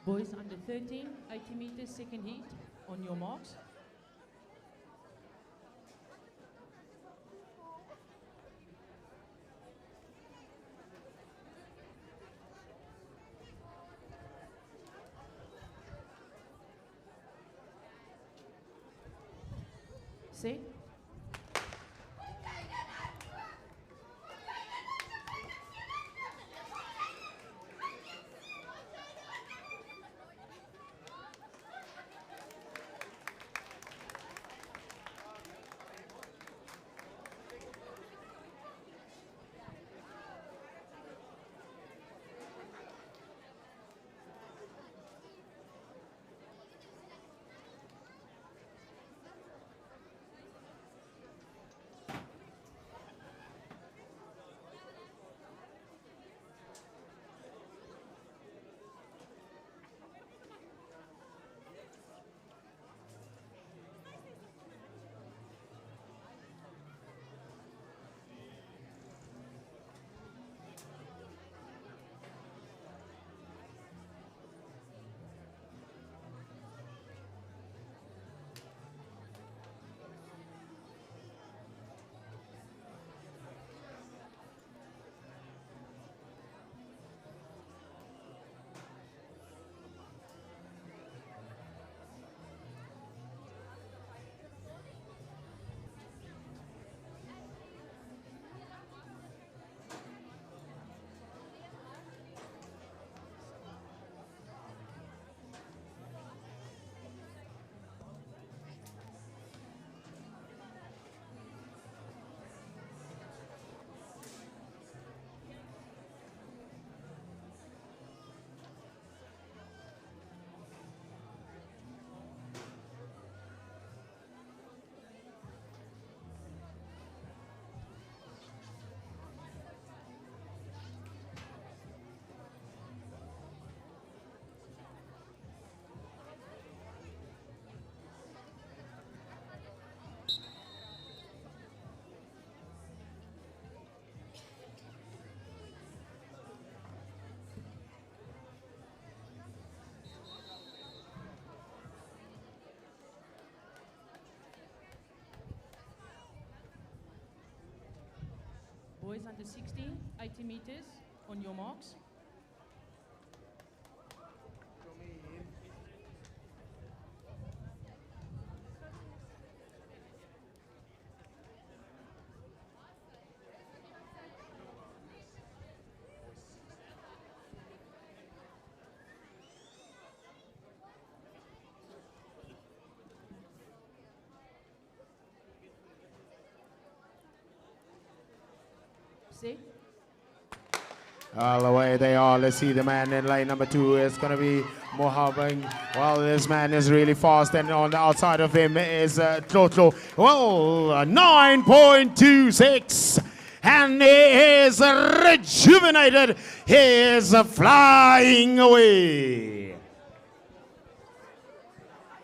Boys under 13, 80 meters, second heat, on your marks. Set. after 60, 80 meters on your marks. Set. All the way they are. Let's see the man in lane number 2 is going to be Mohammed. Well, this man is really fast, and on the outside of him is Tlotlo. Well, 9.26, and he is rejuvenated. He is flying away.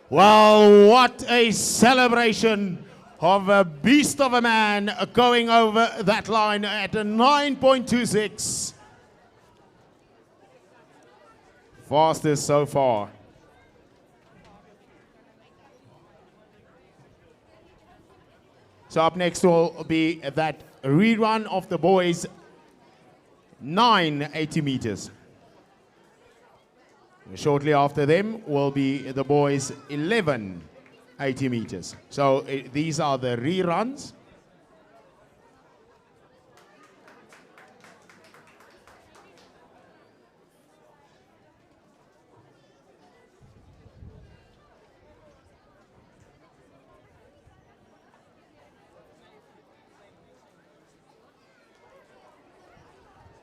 Well, what a celebration of a beast of a man going over that line at a 9.26. Fastest so far. So up next will be that rerun of the boys 80 meters. Shortly after them will be the boys 80 meters. So these are the reruns.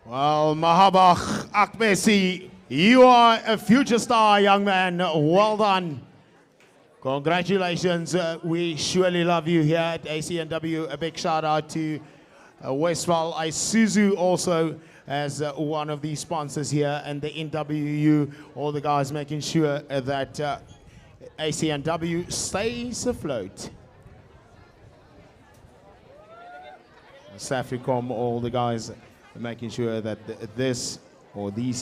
Well, Mahabach Akbesi, you are a future star, young man. Well done. Congratulations. We surely love you here at ACNW. A big shout out to Westphal Isuzu also as one of the sponsors here, and the NWU, all the guys making sure that ACNW stays afloat. Safaricom, all the guys making sure that these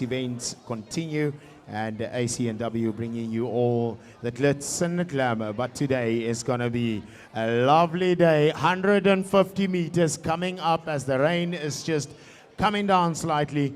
events continue, and ACNW bringing you all the glitz and the glamour. But today is going to be a lovely day. 150 meters coming up as the rain is just coming down slightly.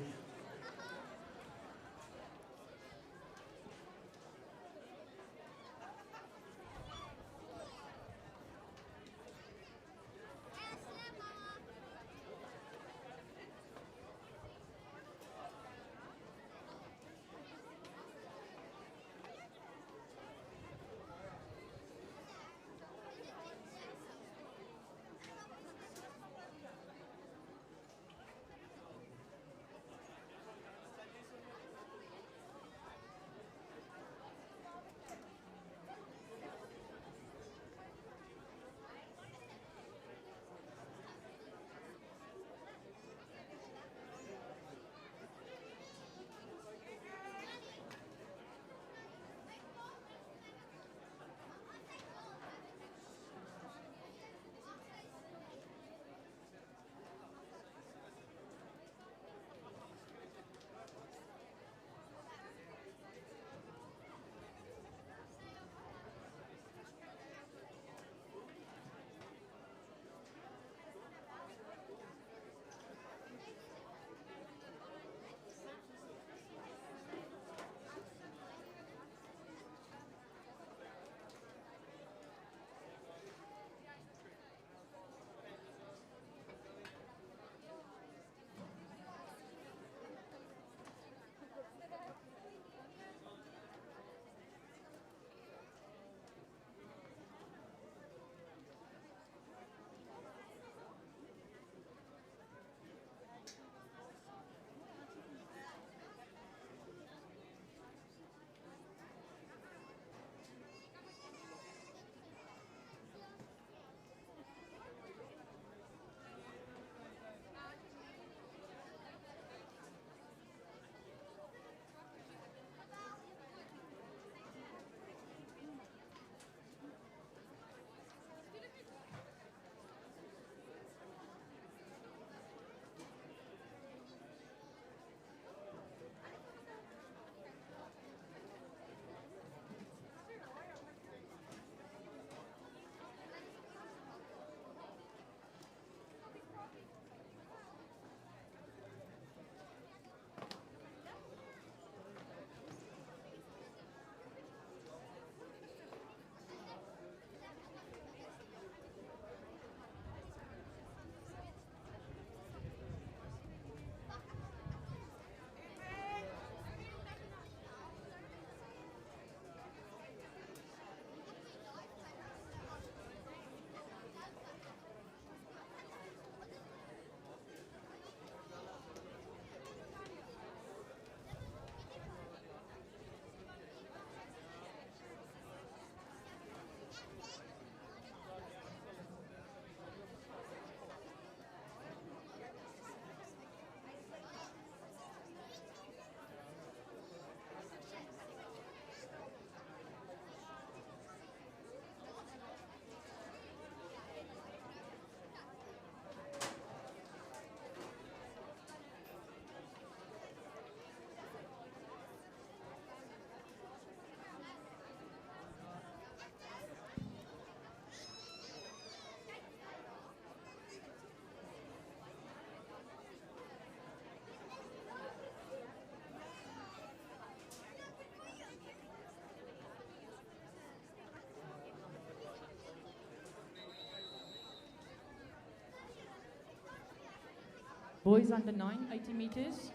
Boys under 9, 80 meters.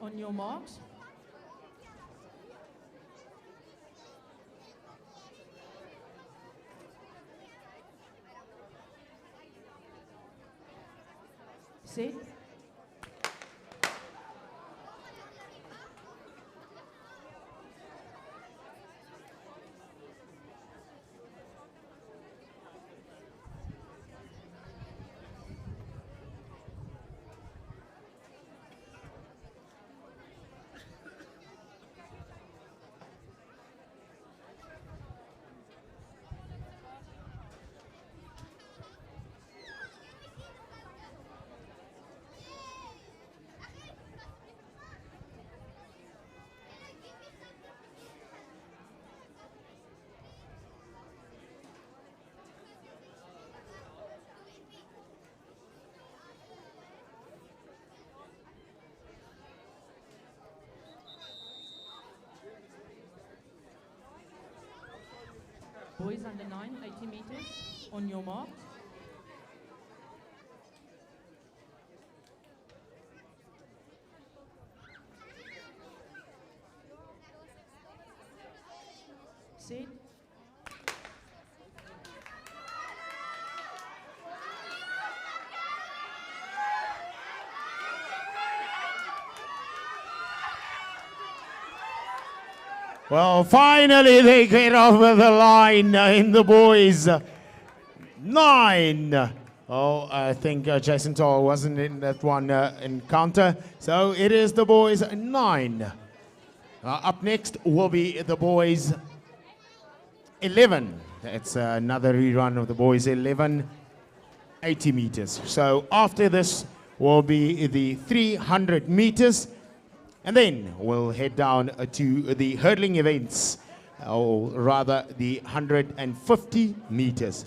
On your marks. Set. Boys under 9, 80 meters. On your mark. Set. Well, finally they get over the line in the boys. 9. Oh, I think Jason Toll wasn't in that one encounter. So it is the boys 9. Up next will be the boys 11. It's another rerun of the boys 11, 80 meters. So after this will be the 300 meters. And then we'll head down to the hurdling events, or rather the 150 meters.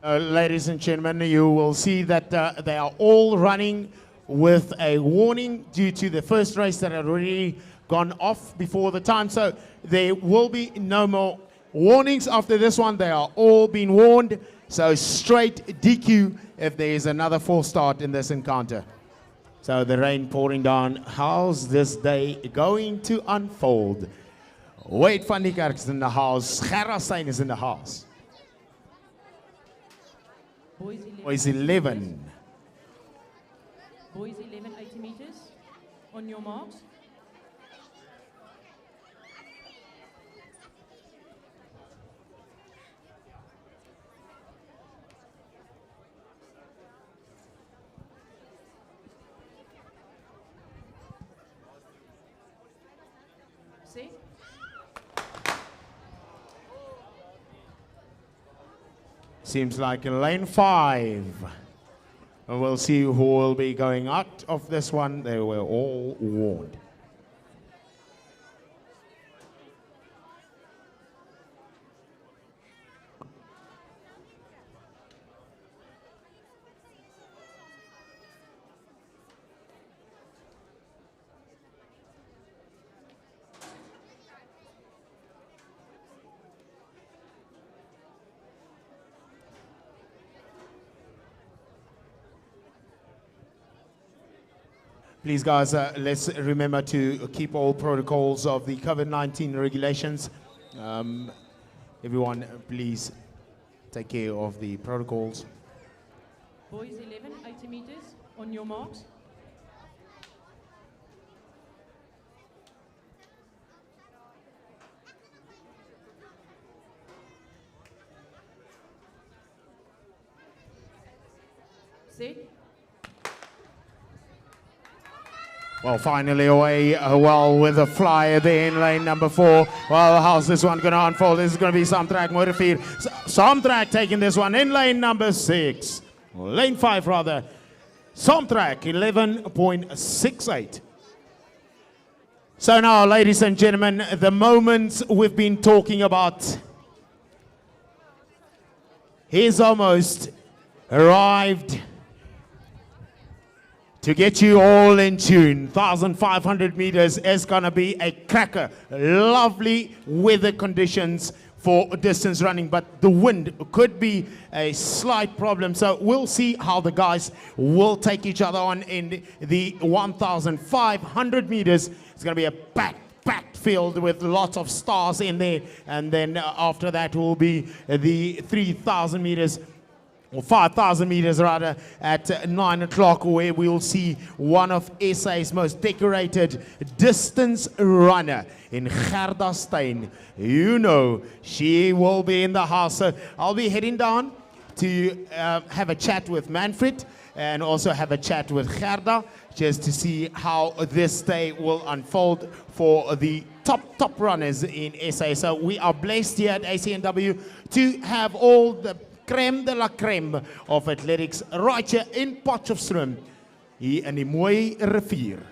Ladies and gentlemen, you will see that they are all running with a warning due to the first race that had already gone off before the time. So there will be no more warnings after this one. They are all being warned. So straight DQ if there is another false start in this encounter. So the rain pouring down. How's this day going to unfold? Wade van die Kerk is in the house. Gerasyn is in the house. Boys 11. Boys 11. Boys 11, 80 meters. On your marks. Set. Seems like in lane 5. And we'll see who will be going out of this one. They were all warned. Please, guys, let's remember to keep all protocols of the COVID-19 regulations. Everyone, please take care of the protocols. Boys 11, 80 meters. On your marks. Set. Well, finally away well with a flyer there in lane number 4. Well, how's this one going to unfold? This is going to be Samtrack Motorfier. Samtrack taking this one in lane number 6. Lane 5 rather. Samtrack 11.68. So now, ladies and gentlemen, the moments we've been talking about. He's almost arrived to get you all in tune. 1,500 meters is going to be a cracker. Lovely weather conditions for distance running, but the wind could be a slight problem. So we'll see how the guys will take each other on in the 1,500 meters. It's going to be a packed field with lots of stars in there. And then after that will be the 3,000 meters. Or 5,000 meters rather, at 9 o'clock, where we'll see one of SA's most decorated distance runner in Gerda Steyn. You know, she will be in the house. So I'll be heading down to have a chat with Manfred and also have a chat with Gerda, just to see how this day will unfold for the top runners in SA. So we are blessed here at ACNW to have all the crème de la crème of athletics right here in Potchefstroom, hier in die mooi rivier.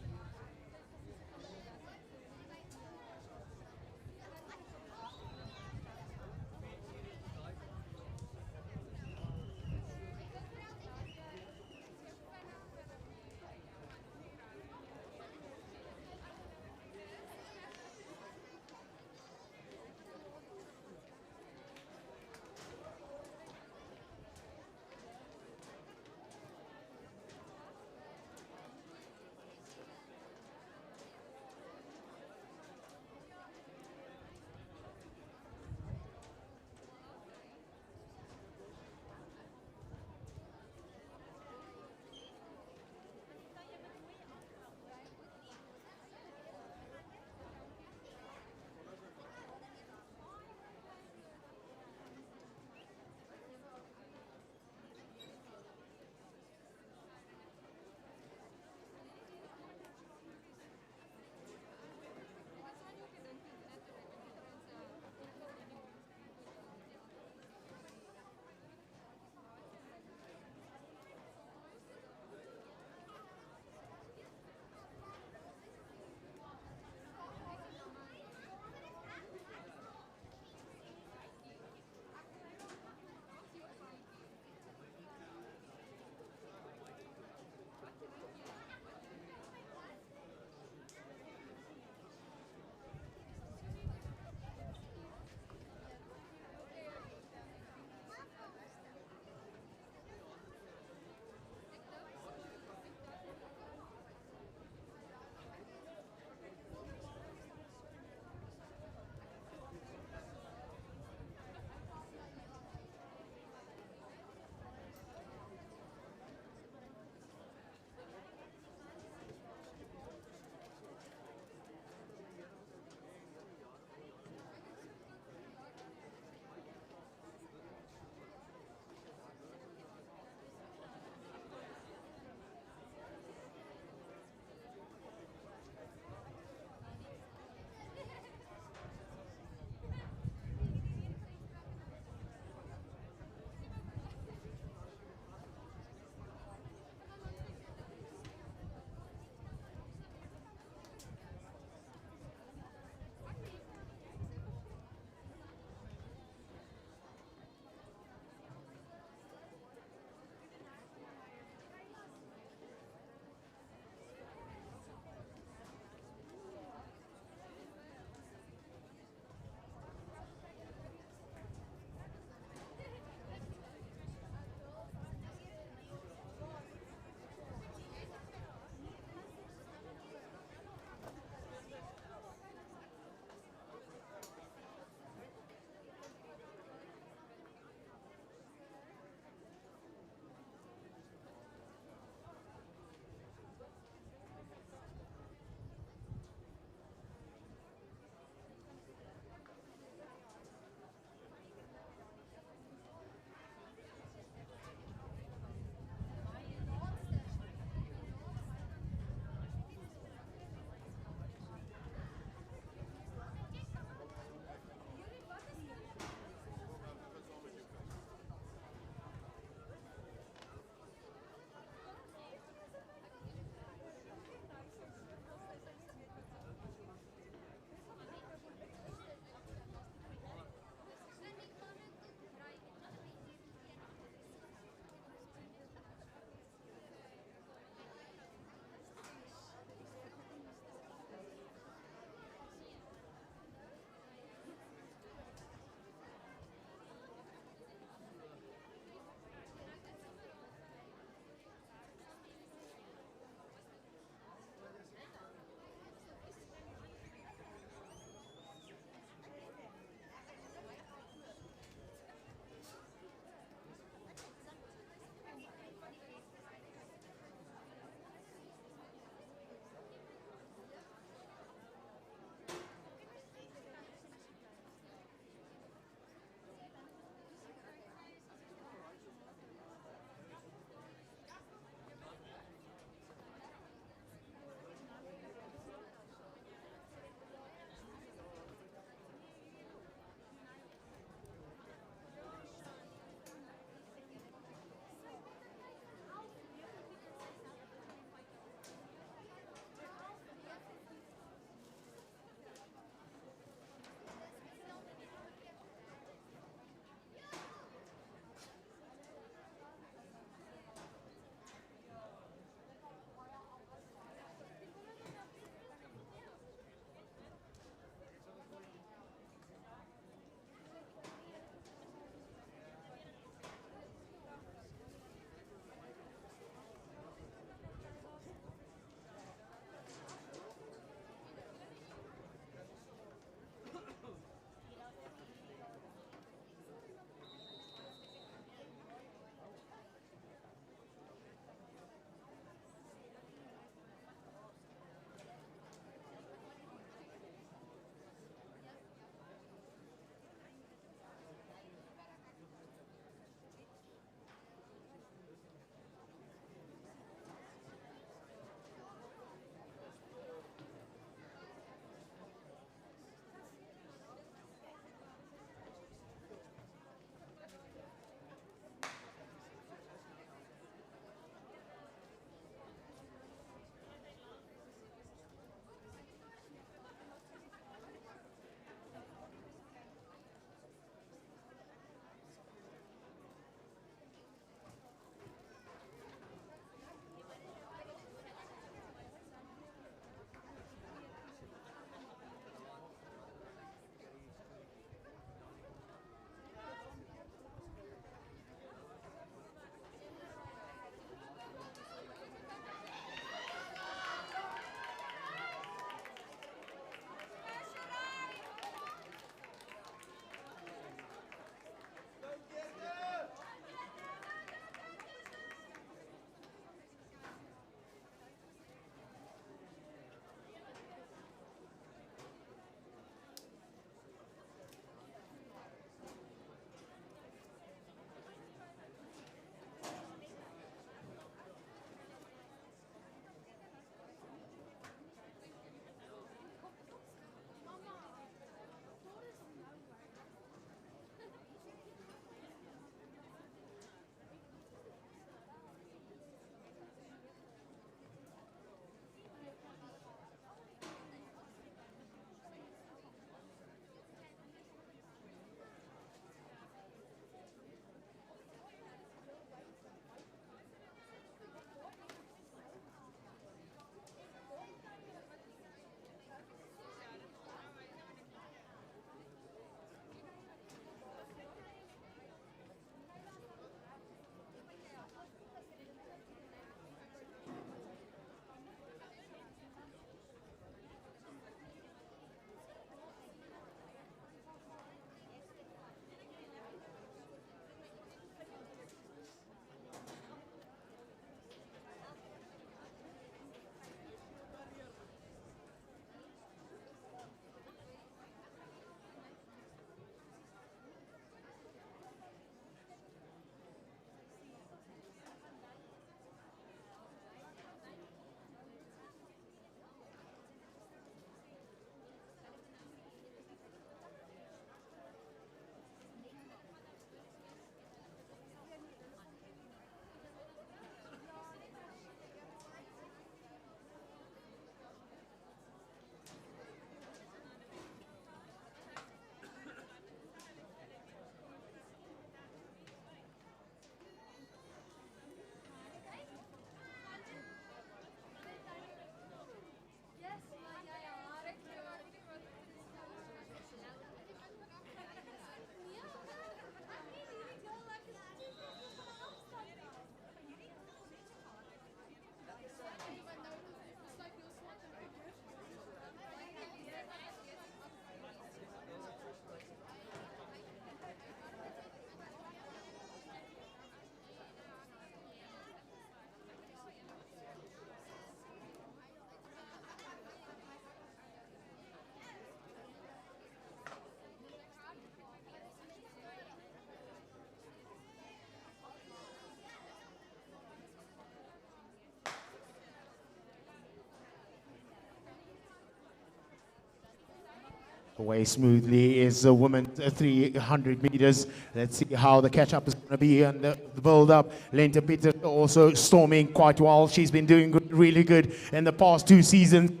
Away smoothly is the women's 300 meters. Let's see how the catch-up is going to be and the build-up. Lenta Peter also storming quite well. She's been doing good, really good in the past 2 seasons,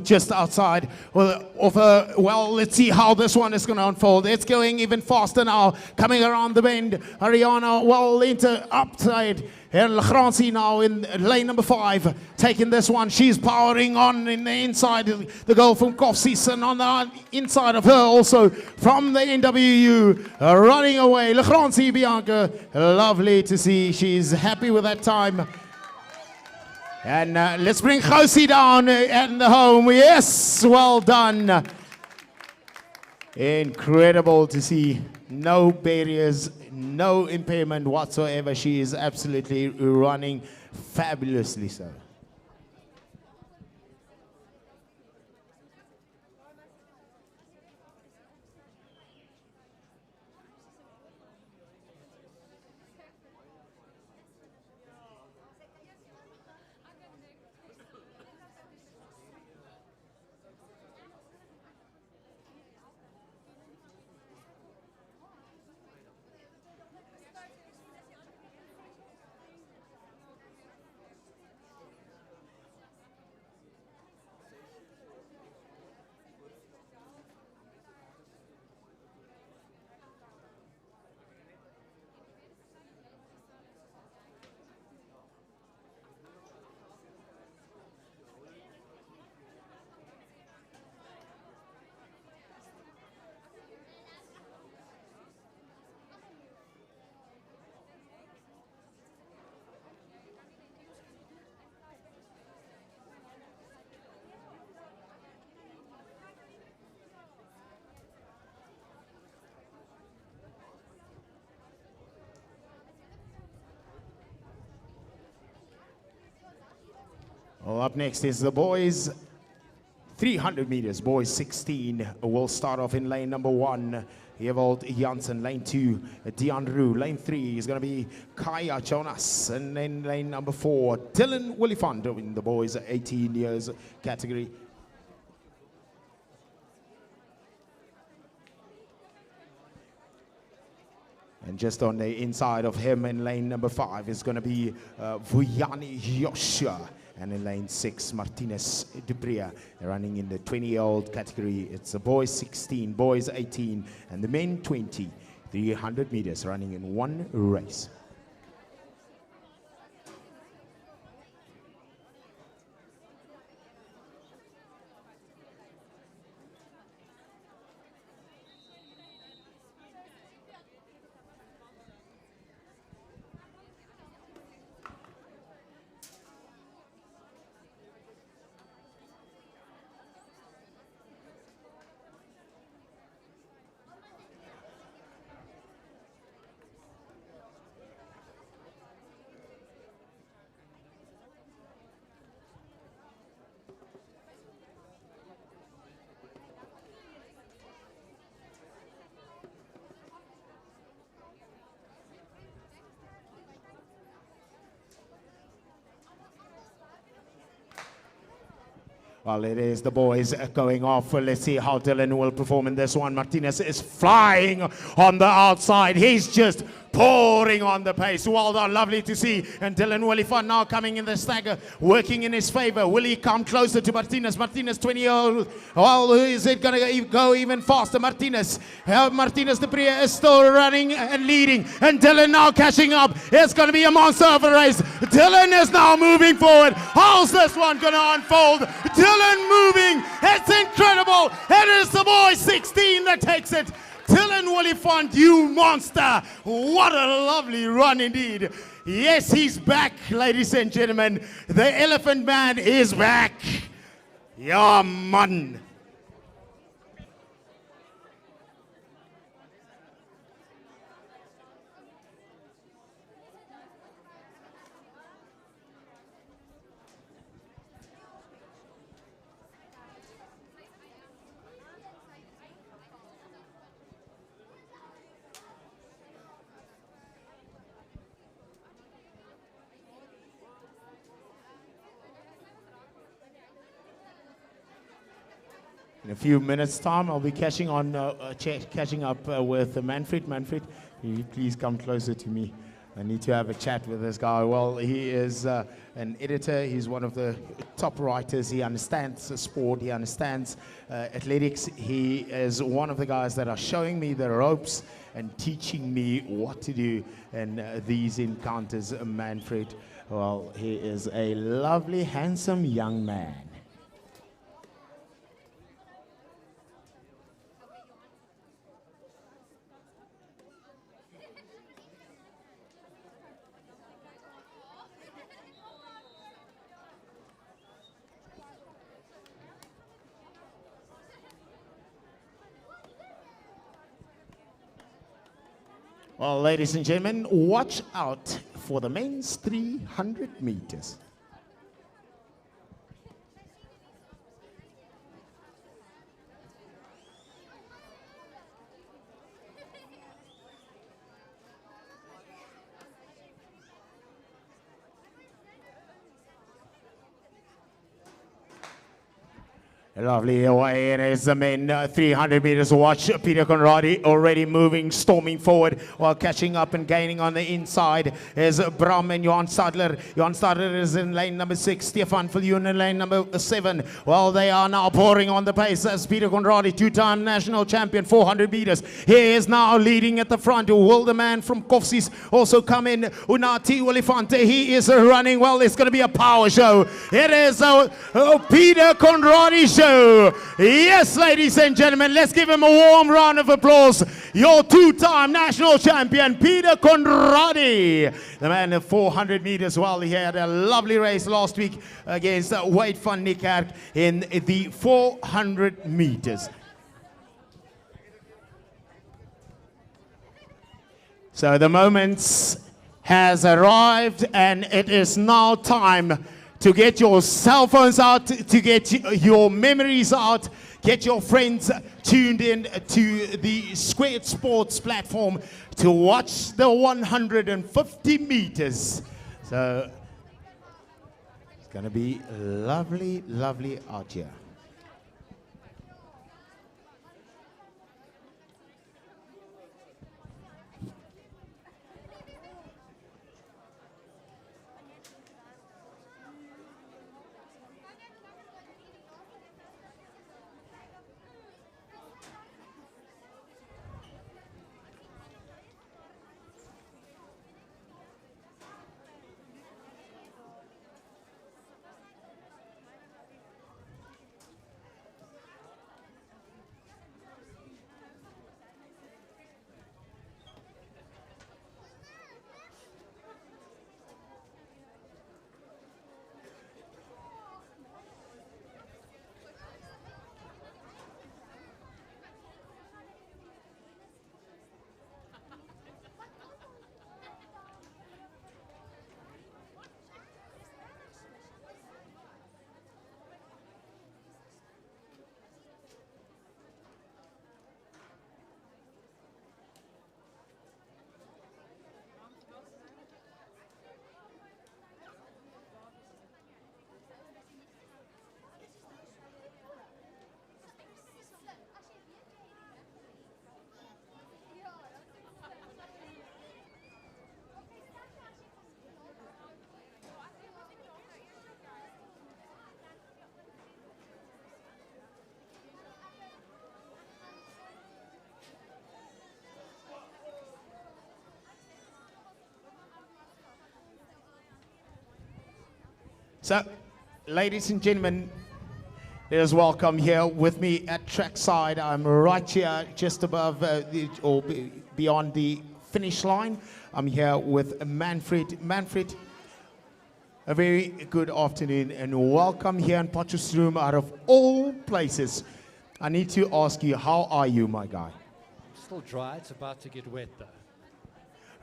just outside of her. Well, let's see how this one is going to unfold. It's going even faster now, coming around the bend. Ariana, well, Lenta upside. And Lagrancy now in lane number 5, taking this one. She's powering on in the inside. The goal from Kofsisen on the inside of her also from the NWU. Running away. Lagrancy Bianca. Lovely to see. She's happy with that time. And let's bring Josie down and the home. Yes, well done. Incredible to see. No barriers, no impairment whatsoever. She is absolutely running fabulously so. Well, up next is the boys 300 meters. Boys 16 will start off in lane number 1. Walt Janssen, lane 2, Dion Roo. Lane 3 is going to be Kaya Jonas. And then lane number 4, Dylan Willifant in the boys 18 years category. And just on the inside of him in lane number 5 is going to be Vuyani Joshua. And in lane 6, Martinez Dubria, running in the 20-year-old category. It's the boys 16, boys 18, and the men 20. 300 meters running in one race. Well, it is the boys going off. Let's see how Dylan will perform in this one. Martinez is flying on the outside. He's just pouring on the pace. Well done, lovely to see. And Dylan Willifant now coming in the stagger, working in his favor. Will he come closer to Martinez? Martinez, 20-year-old. Well, is it going to go even faster? Martinez. Martinez de Pria is still running and leading. And Dylan now catching up. It's going to be a monster of a race. Dylan is now moving forward. How's this one going to unfold? Dylan moving. It's incredible. It is the boy 16 that takes it. Dylan Willifant, you monster. What a lovely run indeed. Yes, he's back, ladies and gentlemen. The Elephant Man is back. Yeah, man. In a few minutes' time, I'll be catching up with Manfred. Manfred, can you please come closer to me? I need to have a chat with this guy. Well, he is an editor. He's one of the top writers. He understands the sport. He understands athletics. He is one of the guys that are showing me the ropes and teaching me what to do in these encounters. Manfred, well, he is a lovely, handsome young man. Well, ladies and gentlemen, watch out for the men's 300 meters. Lovely away, and it's the men 300 meters. Watch Peter Conradi already moving, storming forward while catching up and gaining on the inside is Bram and Johan Stadler. Johan Stadler is in lane number 6, Stefan Viljoen in lane number 7. Well, they are now pouring on the pace as Peter Conradi, two-time national champion, 400 meters. He is now leading at the front. Will the man from Kofsies also come in? Unati Olifante, he is running well. It's going to be a power show. It is a Peter Conradi show. Yes, ladies and gentlemen, let's give him a warm round of applause. Your two-time national champion, Peter Conradi. The man of 400 meters. Well, he had a lovely race last week against Walt van Niekerk in the 400 meters. So the moment has arrived, and it is now time to get your cell phones out, to get your memories out, get your friends tuned in to the Squared Sports platform to watch the 150 meters. So it's going to be lovely, lovely out here. So, ladies and gentlemen, let us welcome here with me at trackside. I'm right here just above beyond the finish line. I'm here with Manfred. Manfred, a very good afternoon and welcome here in Potchefstroom out of all places. I need to ask you, how are you, my guy? Still dry, it's about to get wet though.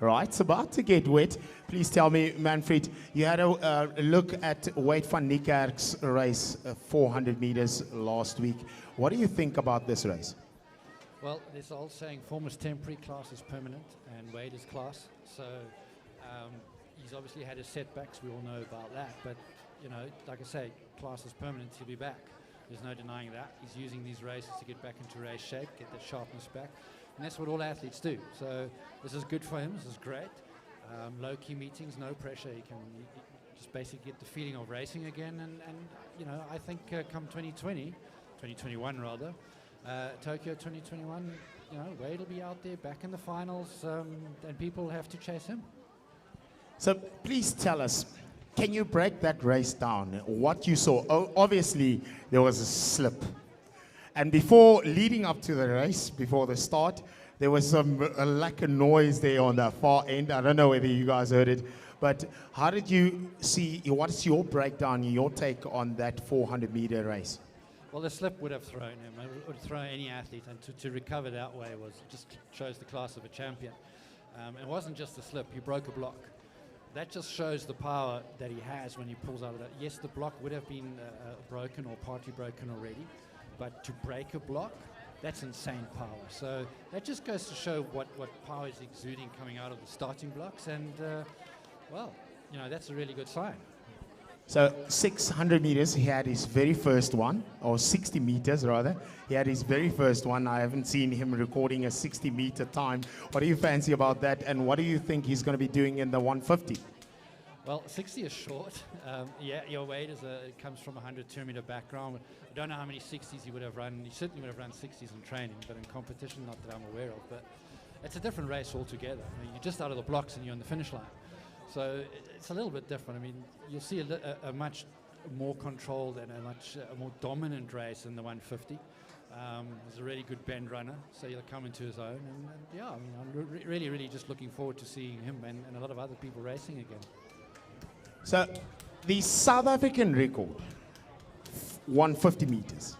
Right, it's about to get wet. Please tell me, Manfred, you had a look at Walt van Niekerk's race, 400 meters last week. What do you think about this race? Well, there's the old saying, form is temporary, class is permanent, and Wade is class. So he's obviously had his setbacks, we all know about that. But, you know, like I say, class is permanent, he'll be back. There's no denying that. He's using these races to get back into race shape, get that sharpness back. And that's what all athletes do. So this is good for him. This is great. Low-key meetings, no pressure. He can just basically get the feeling of racing again. And you know, I think come 2021 rather, Tokyo 2021, you know, Wade will be out there back in the finals, and people have to chase him. So please tell us, can you break that race down? What you saw? Oh, obviously, there was a slip. And before, leading up to the race, before the start, there was some like a noise there on the far end. I don't know whether you guys heard it. But how did you see, what's your breakdown, your take on that 400-meter race? Well, the slip would have thrown him. It would throw any athlete. And to recover that way just shows the class of a champion. It wasn't just the slip. He broke a block. That just shows the power that he has when he pulls out of that. Yes, the block would have been broken or partly broken already, but to break a block, that's insane power. So that just goes to show what power is exuding coming out of the starting blocks, and well, you know, that's a really good sign. So 600 meters, he had his very first one, or 60 meters rather. He had his very first one. I haven't seen him recording a 60-meter time. What do you fancy about that, and what do you think he's going to be doing in the 150? Well, 60 is short. Yeah, your weight comes from a 100-200-meter background. I don't know how many 60s he would have run. He certainly would have run 60s in training, but in competition, not that I'm aware of. But it's a different race altogether. I mean, you're just out of the blocks and you're on the finish line. So it's a little bit different. I mean, you'll see a much more controlled and a much more dominant race in the 150. He's a really good bend runner, so he'll come into his own. And yeah, I mean, I'm really just looking forward to seeing him and a lot of other people racing again. So the South African record, 150 meters.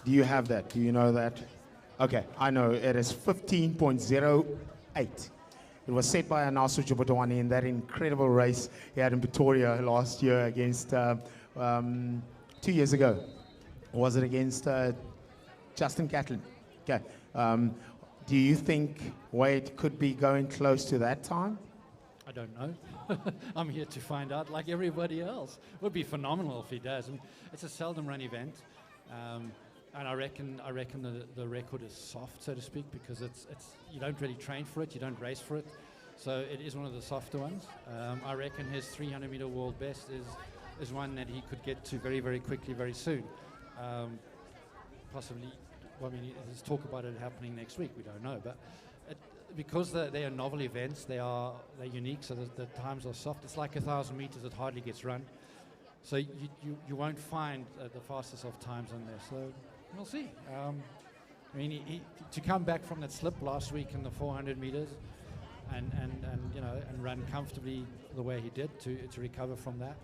Do you have that? Do you know that? Okay, I know it is 15.08. It was set by Anzel in that incredible race he had in Pretoria last year against, 2 years ago. Was it against Justin Catlin? Okay. Do you think Wade could be going close to that time? I don't know. I'm here to find out, like everybody else. It would be phenomenal if he does. I mean, it's a seldom run event, and I reckon the record is soft, so to speak, because it's you don't really train for it, you don't race for it, so it is one of the softer ones. I reckon his 300-meter world best is one that he could get to very quickly, very soon. Possibly, well, I mean, there's talk about it happening next week. We don't know, but. Because they are novel events, they're unique, so the times are soft. It's like 1,000 meters, it hardly gets run. So you won't find the fastest of times on there. So we'll see. I mean, he to come back from that slip last week in the 400 meters and you know, and run comfortably the way he did to recover from that.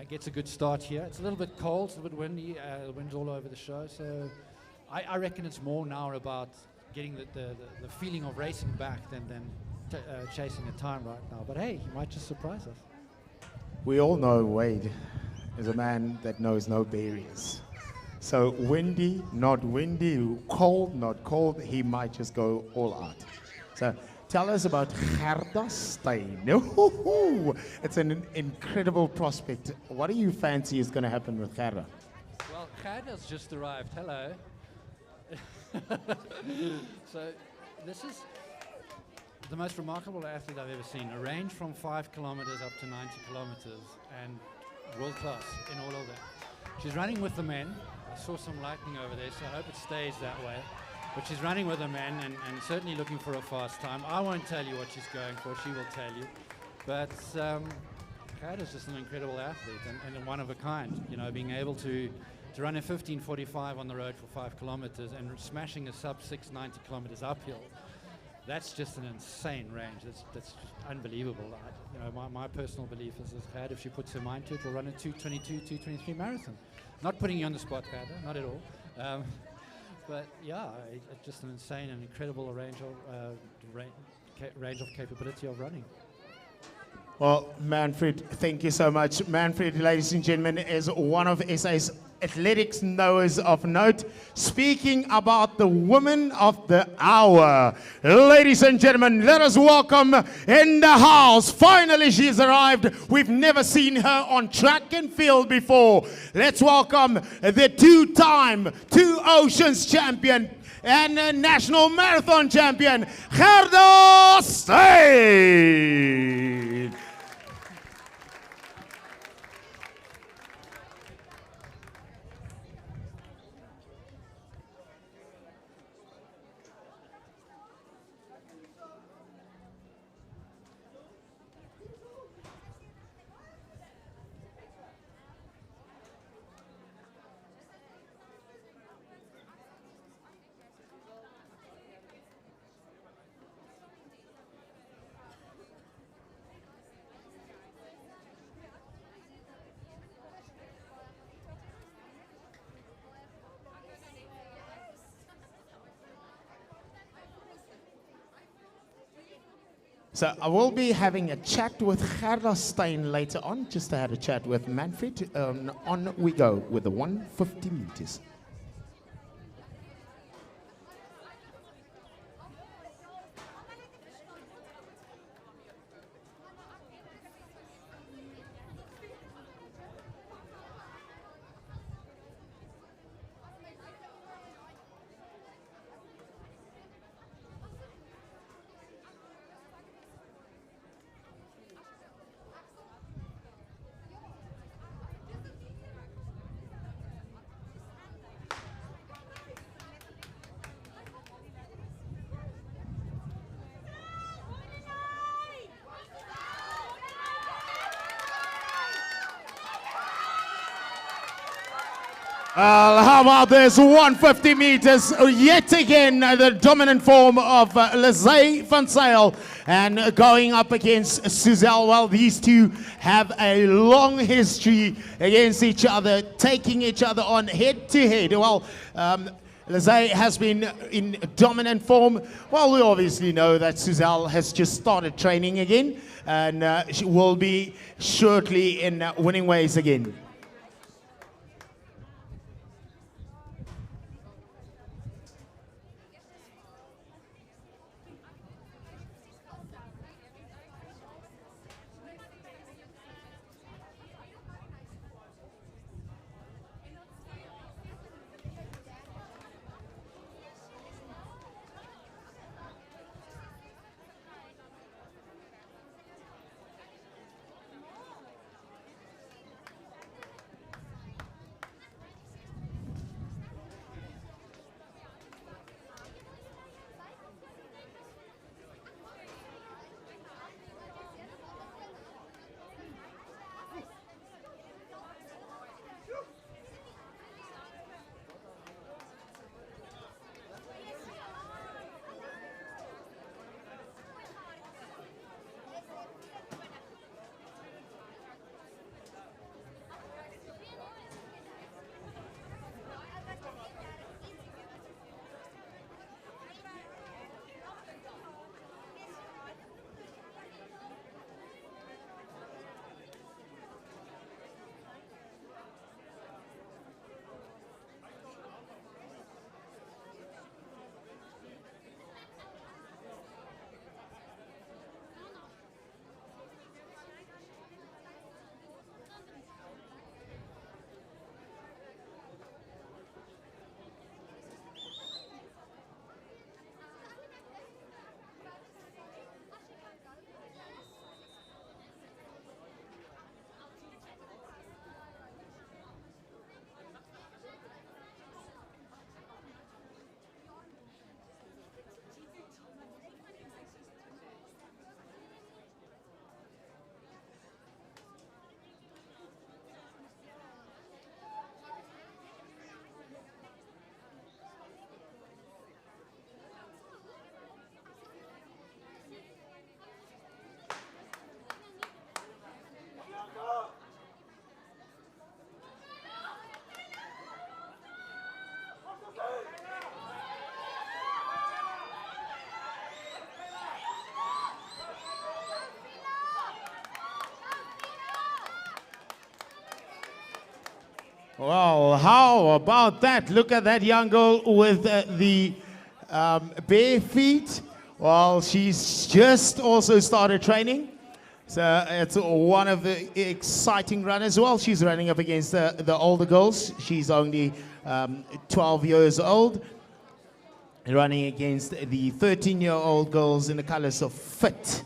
Gets a good start here. It's a little bit cold, it's a little bit windy. The wind's all over the show. So I reckon it's more now about getting the feeling of racing back than chasing a time right now. But hey, he might just surprise us. We all know Wade is a man that knows no barriers. So windy, not windy, cold, not cold, he might just go all out. So tell us about Gerda Steyn. It's an incredible prospect. What do you fancy is going to happen with Gerda? Well, Gerda's just arrived. Hello. So this is the most remarkable athlete I've ever seen. A range from 5 kilometers up to 90 kilometers, and world class in all of that. She's running with the men. I saw some lightning over there, so I hope it stays that way. But she's running with the men and certainly looking for a fast time. I won't tell you what she's going for, she will tell you. But Kat is just an incredible athlete and one of a kind. You know, being able to run a 15:45 on the road for 5 kilometers and smashing a sub 690 kilometers uphill, that's just an insane range. That's just unbelievable. You know, my personal belief is that if she puts her mind to it, will run a 2:22, 2:23 marathon. Not putting you on the spot, Kat, not at all. But yeah, it's just an insane and incredible range of capability of running. Well, Manfred, thank you so much. Manfred, ladies and gentlemen, is one of SA's athletics knowers of note, speaking about the woman of the hour. Ladies and gentlemen, let us welcome in the house. Finally, she's arrived. We've never seen her on track and field before. Let's welcome the two-time, two oceans champion and a national marathon champion, Gerda Steyn. So I will be having a chat with Gerda Steyn later on. Just had a chat with Manfred. On we go with the 150 meters. How about this 150 meters? Yet again, the dominant form of Lizay van Zyl and going up against Suzelle. Well, these two have a long history against each other, taking each other on head to head. Well, Lizay has been in dominant form. Well, we obviously know that Suzelle has just started training again and she will be shortly in winning ways again. Well, how about that? Look at that young girl with the bare feet. Well, she's just also started training. So it's one of the exciting runners. Well, she's running up against the older girls. She's only 12 years old. Running against the 13-year-old girls in the colors of fit.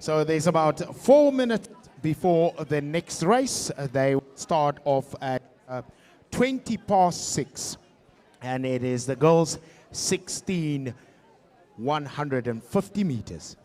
So there's about 4 minutes before the next race. They start off at 20 past 6. And it is the girls 16, 150 meters.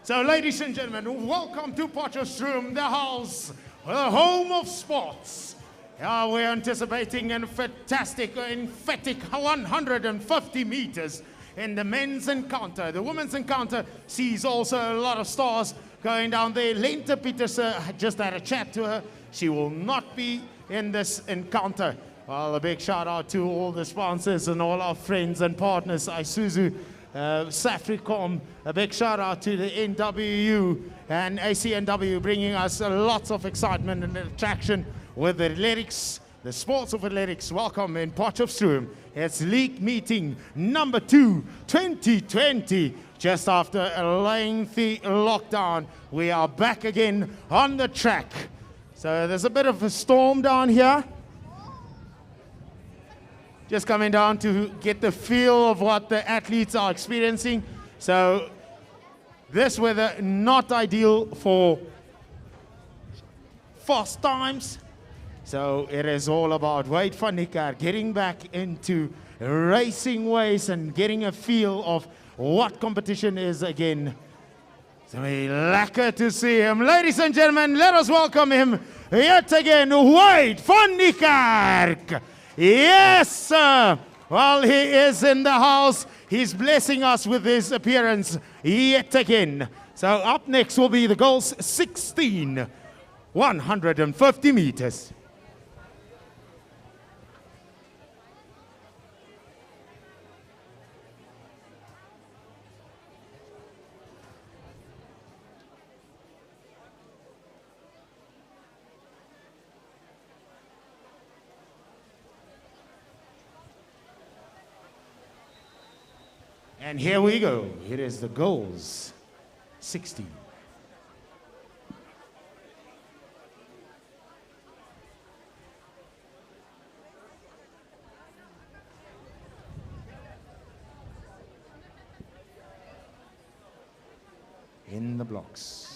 So, ladies and gentlemen, welcome to Potchefstroom, the house, the home of sports. We're anticipating a fantastic, emphatic 150 meters in the men's encounter. The women's encounter sees also a lot of stars going down there. Lente Pieterse just had a chat to her. She will not be in this encounter. Well, a big shout out to all the sponsors and all our friends and partners, Isuzu, Safricom. A big shout out to the NWU and ACNW, bringing us lots of excitement and attraction with the athletics, the sports of athletics. Welcome in Potchefstroom. It's league meeting number 2, 2020. Just after a lengthy lockdown, we are back again on the track. So there's a bit of a storm down here. Just coming down to get the feel of what the athletes are experiencing. So this weather not ideal for fast times. So it is all about Wade van Niekerk getting back into racing ways and getting a feel of what competition is again. So lekker to see him. Ladies and gentlemen, let us welcome him yet again, Wade van Niekerk. Yes, sir. Well, he is in the house. He's blessing us with his appearance yet again. So up next will be the girls 16, 150 meters. And here we go. It is the girls 16. In the blocks.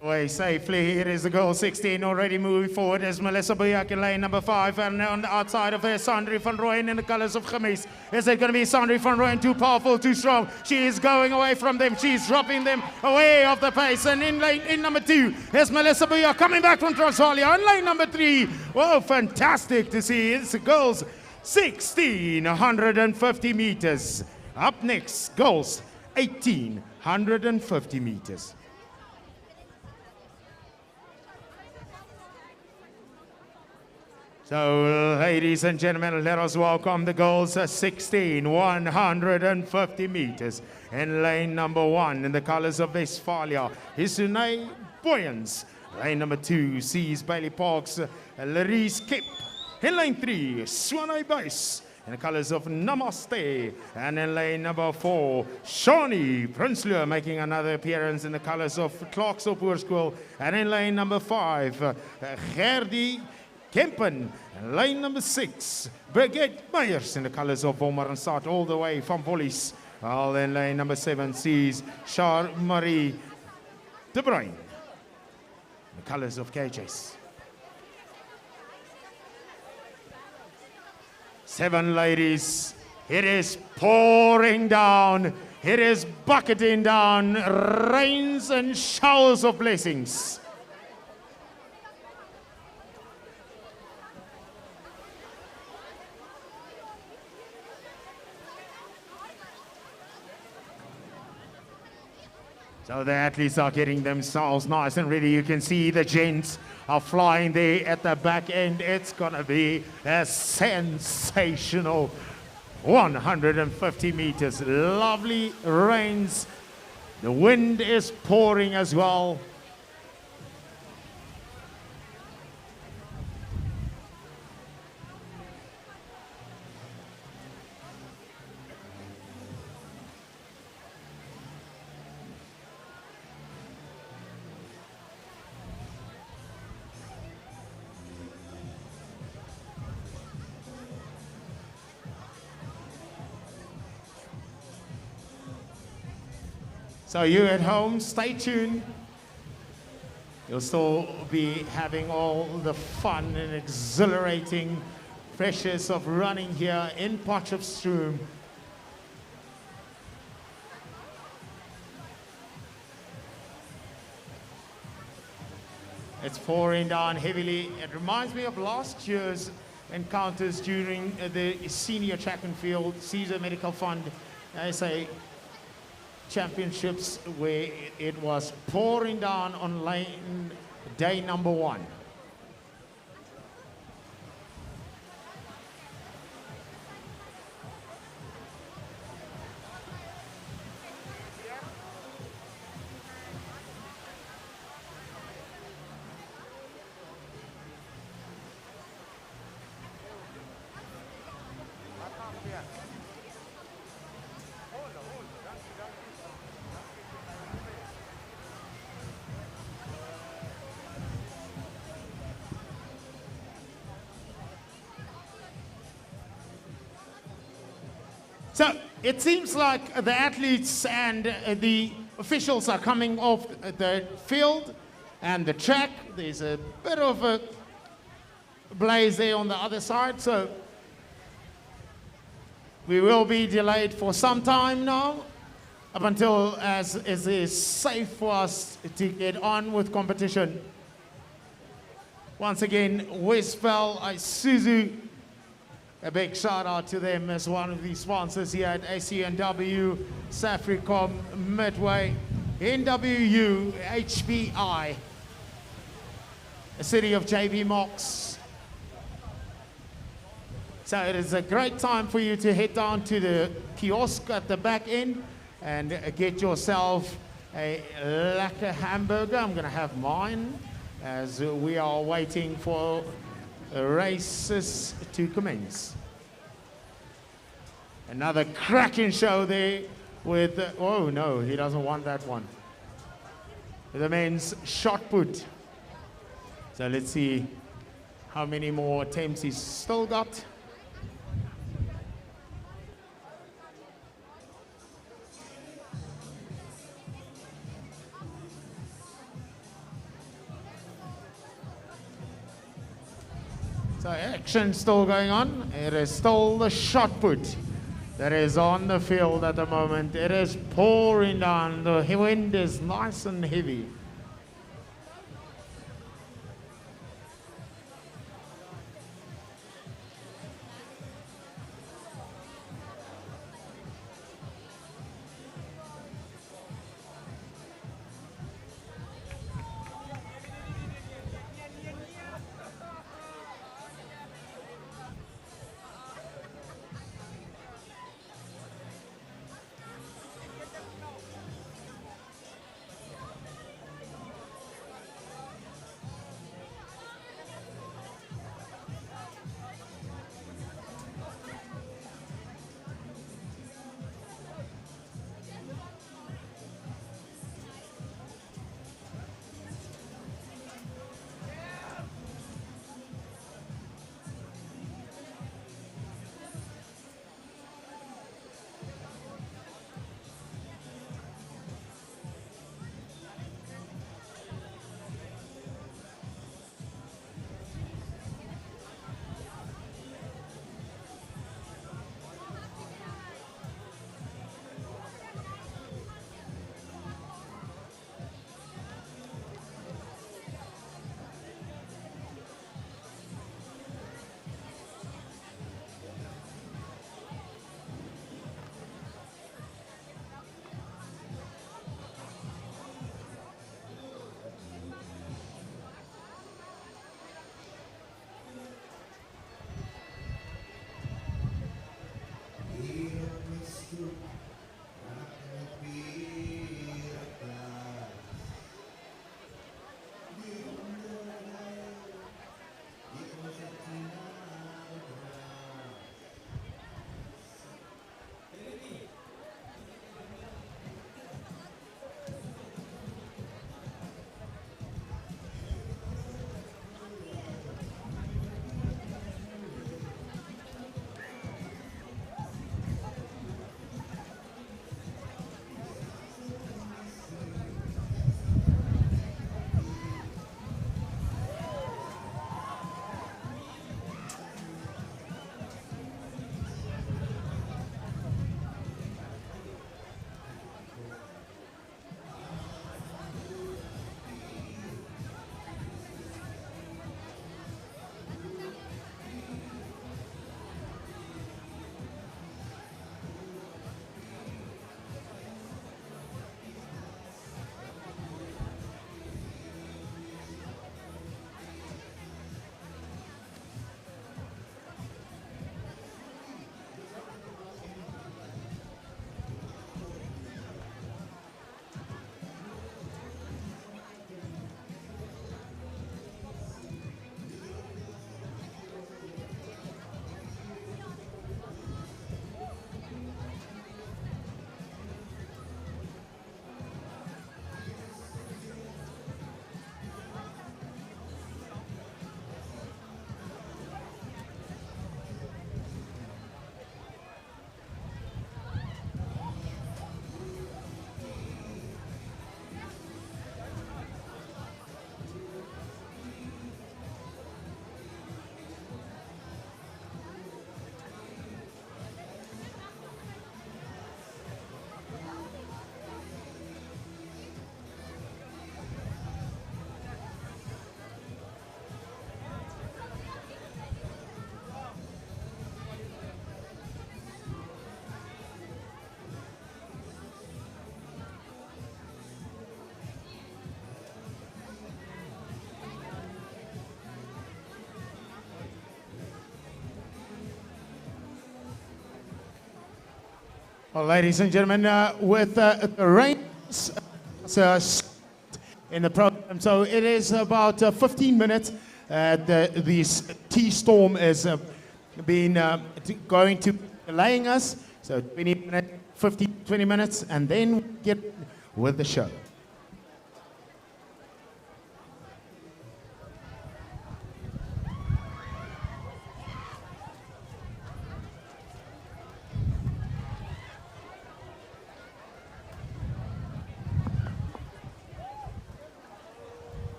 Away safely. Here is the goal 16 already moving forward as Melissa Buyak in lane number 5, and on the outside of her Sandri van Rooyen in the colors of Gemis. Is it going to be Sandri van Rooyen too powerful, too strong? She is going away from them. She's dropping them away off the pace, and in number 2 is Melissa Buyak coming back from Transvaal in lane number 3. Whoa, fantastic to see. It's the girls 1650 meters. Up next, girls 1850 meters. So, ladies and gentlemen, let us welcome the girls 150 meters. In lane number 1, in the colors of Westphalia, is Sunay Boyens. Lane number 2 sees Bailey Parks, Larisse Kip. In lane 3, Swanay Buys, in the colors of Namaste. And in lane number 4, Shawnee Prinsloo making another appearance in the colors of Clarksop Hoërskool. And in lane number 5, Gerdy Kempen, and lane number 6, Brigitte Meyers in the colors of Wolmaranstad all the way from Vollies. While in lane number 7 sees Char-Marie de Bruin, the colors of KJs. 7 ladies, it is pouring down, it is bucketing down, rains and showers of blessings. So the athletes are getting themselves nice and ready. You can see the gents are flying there at the back end. It's going to be a sensational 150 meters. Lovely rains. The wind is pouring as well. So you at home, stay tuned. You'll still be having all the fun and exhilarating pressures of running here in Potchefstroom. It's pouring down heavily. It reminds me of last year's encounters during the senior track and field Caesar Medical Fund SA championships, where it was pouring down on lane day number 1. So it seems like the athletes and the officials are coming off the field and the track. There's a bit of a blaze there on the other side, so we will be delayed for some time now, up until as it is safe for us to get on with competition. Once again, Westphal, Isuzu, a big shout out to them as one of the sponsors here at ACNW, Safricom, Midway, NWU, HPI, the city of JB Mox. So it is a great time for you to head down to the kiosk at the back end and get yourself a lekker hamburger. I'm going to have mine as we are waiting for races to commence. Another cracking show there with, oh no, he doesn't want that one. The men's shot put. So let's see how many more attempts he's still got. So action still going on. It is still the shot put that is on the field at the moment. It is pouring down. The wind is nice and heavy. Well, ladies and gentlemen, with the rains in the program, so it is about 15 minutes. This T-storm is going to be delaying us, so 20 minutes, 20 minutes, and then get with the show.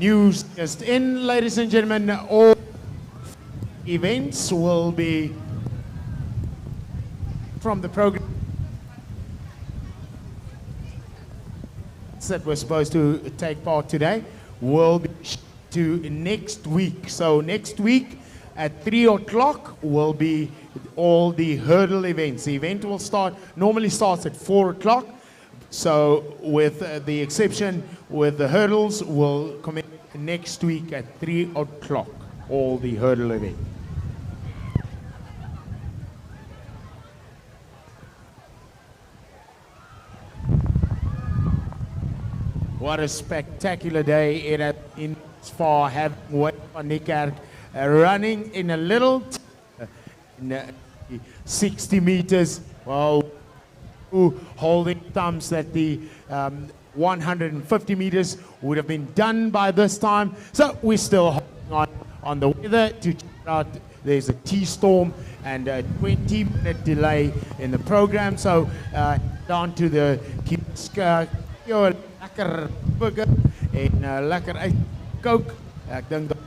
news just in, ladies and gentlemen, all events will be from the program that we're supposed to take part today will be to next week. So next week at 3 o'clock will be all the hurdle events. The event will normally starts at 4 o'clock. So with the exception with the hurdles will come in next week at 3 o'clock, all the hurdle events. What a spectacular day it has been for having Walt van Niekerk running in a little in 60 meters, while holding thumbs that the 150 meters would have been done by this time. So we're still holding on the weather to check out. There's a T-storm and a 20-minute delay in the program. So down to the lekker burger en lekker uit Coke. Ek dink dat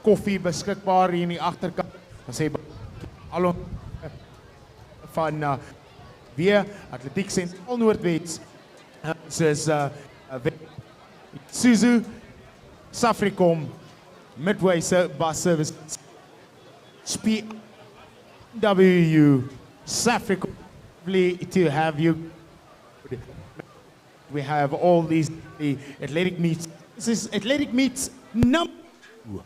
koffie beskikbaar hier in die agterkant. Dan sê al van weer Atletiek Sentraal Noordwes soos Suzu, Safricom, Midway Bus Service, SPWU, Safricom, lovely to have you. We have all these the athletic meets. This is athletic meets number 2.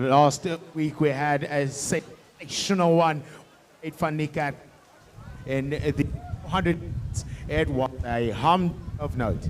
Last week we had a sensational one, Walt van Niekerk, and the 100 it was a hum of note.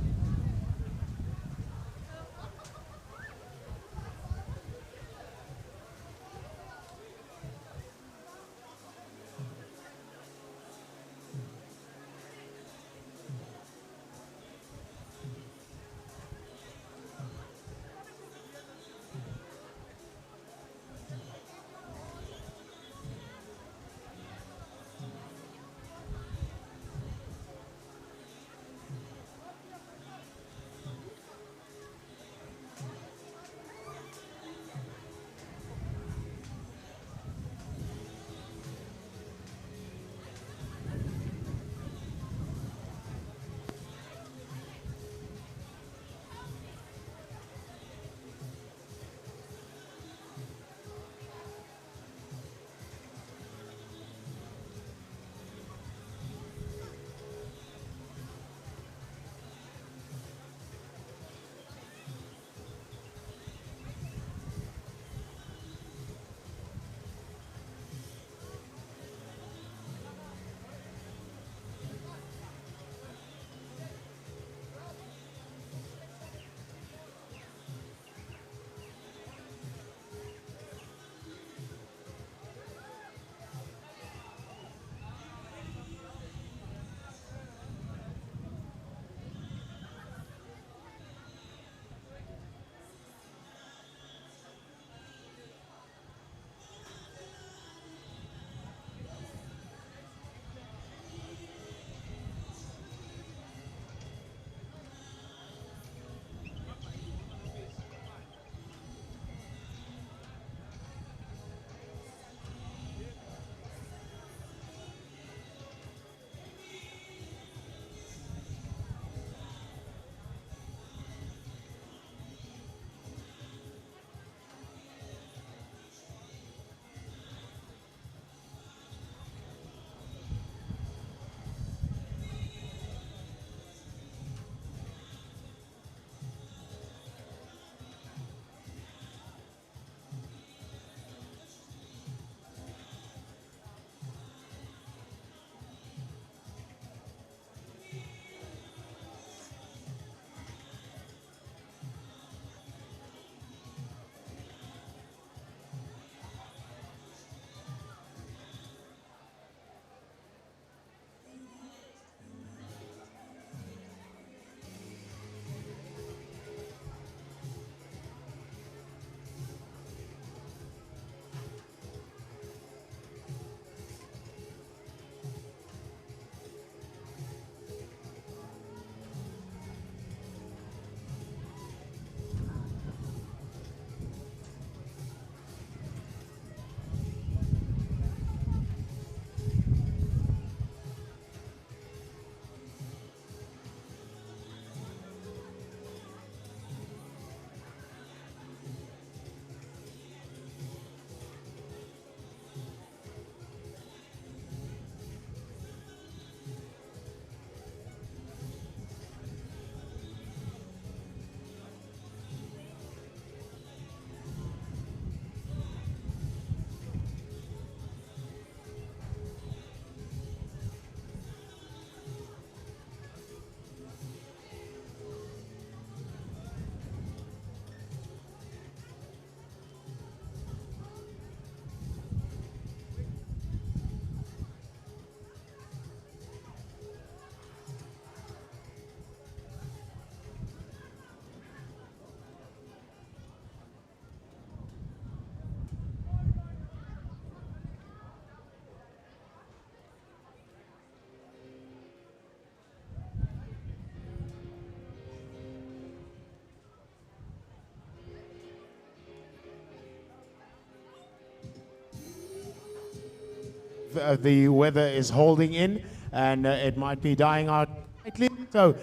the weather is holding in, and it might be dying out slightly. So,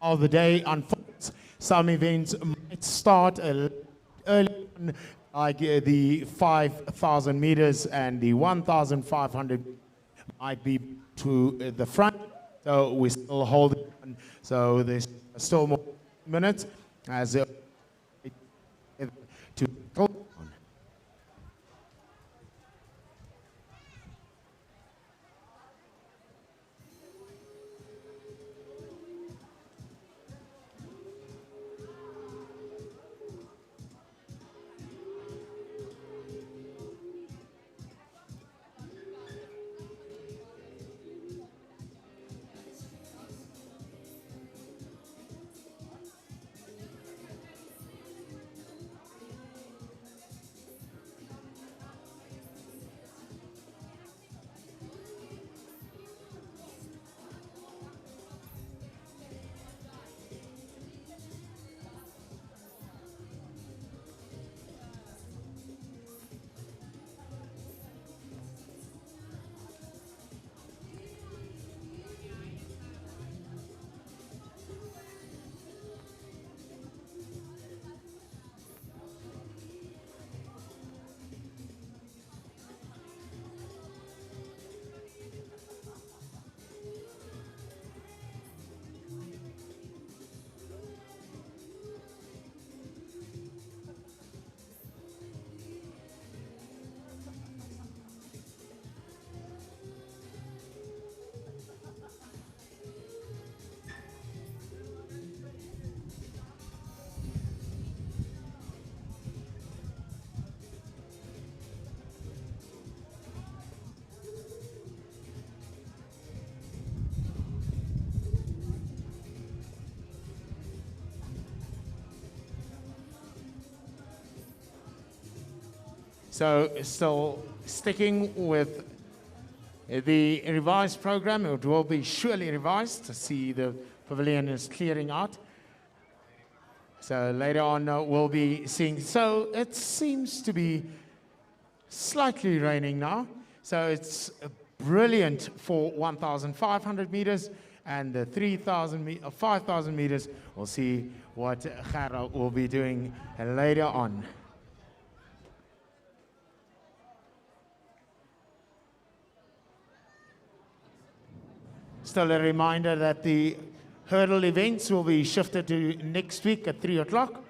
how the day unfolds, some events might start early on, like the 5,000 meters and the 1,500 might be to the front. So we're still holding on. So there's still more minutes as to go on. So still sticking with the revised program, it will be surely revised to see the pavilion is clearing out. So later on we'll be seeing, so it seems to be slightly raining now. So it's brilliant for 1,500 meters and the 5,000 meters. We'll see what Gerra will be doing later on. Still a reminder that the hurdle events will be shifted to next week at 3 o'clock.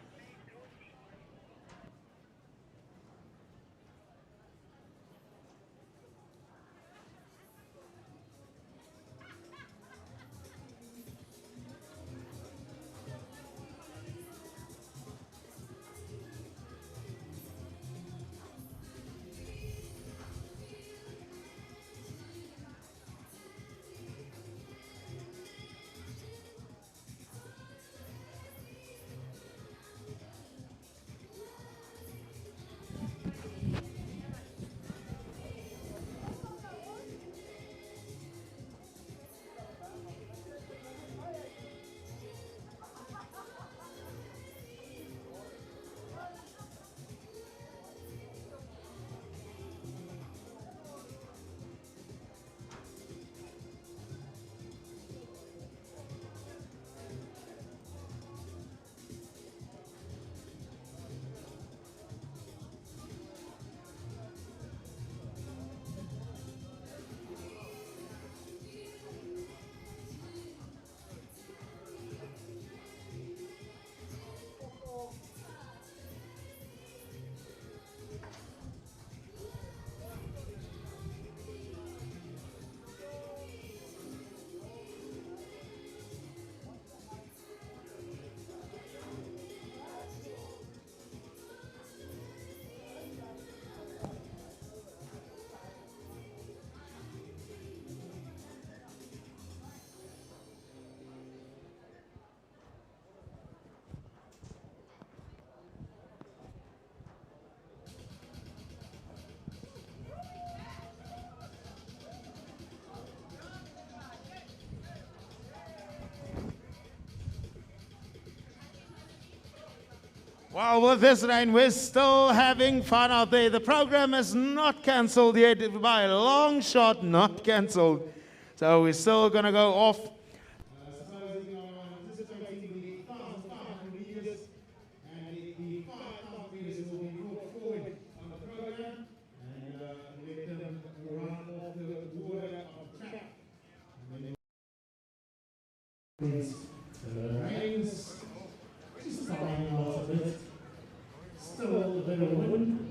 Well, with this rain, we're still having fun out there. The program is not cancelled yet, by a long shot, not cancelled. So we're still going to go off. Supposing anticipating the 1,500 meters, and the 5,000 meters will be brought forward on the program, and let them run off the water of track. And then the rain's just dying off a bit. Still a bit of wind.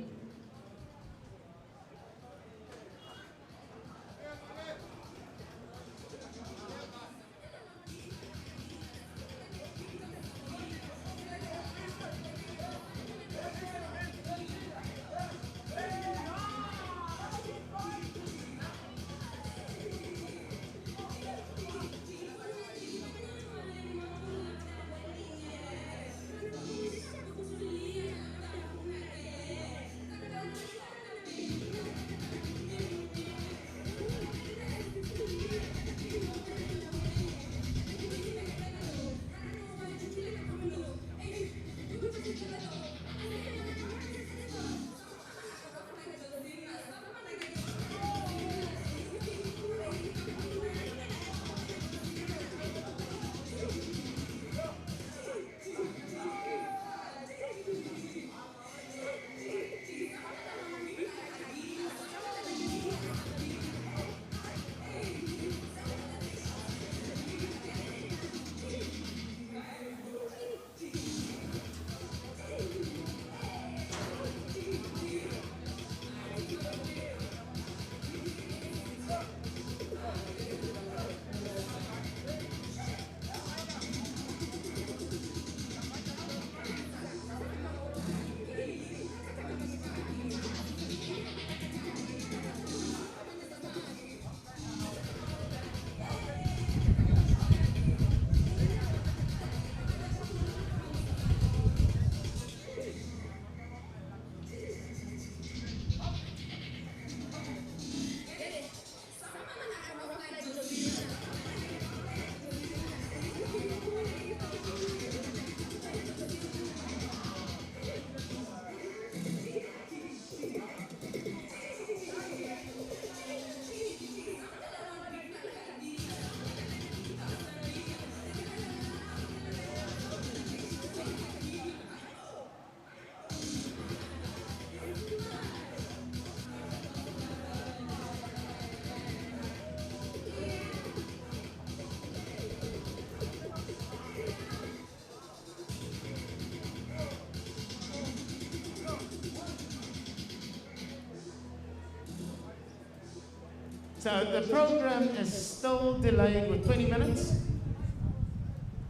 So the program is still delayed with 20 minutes.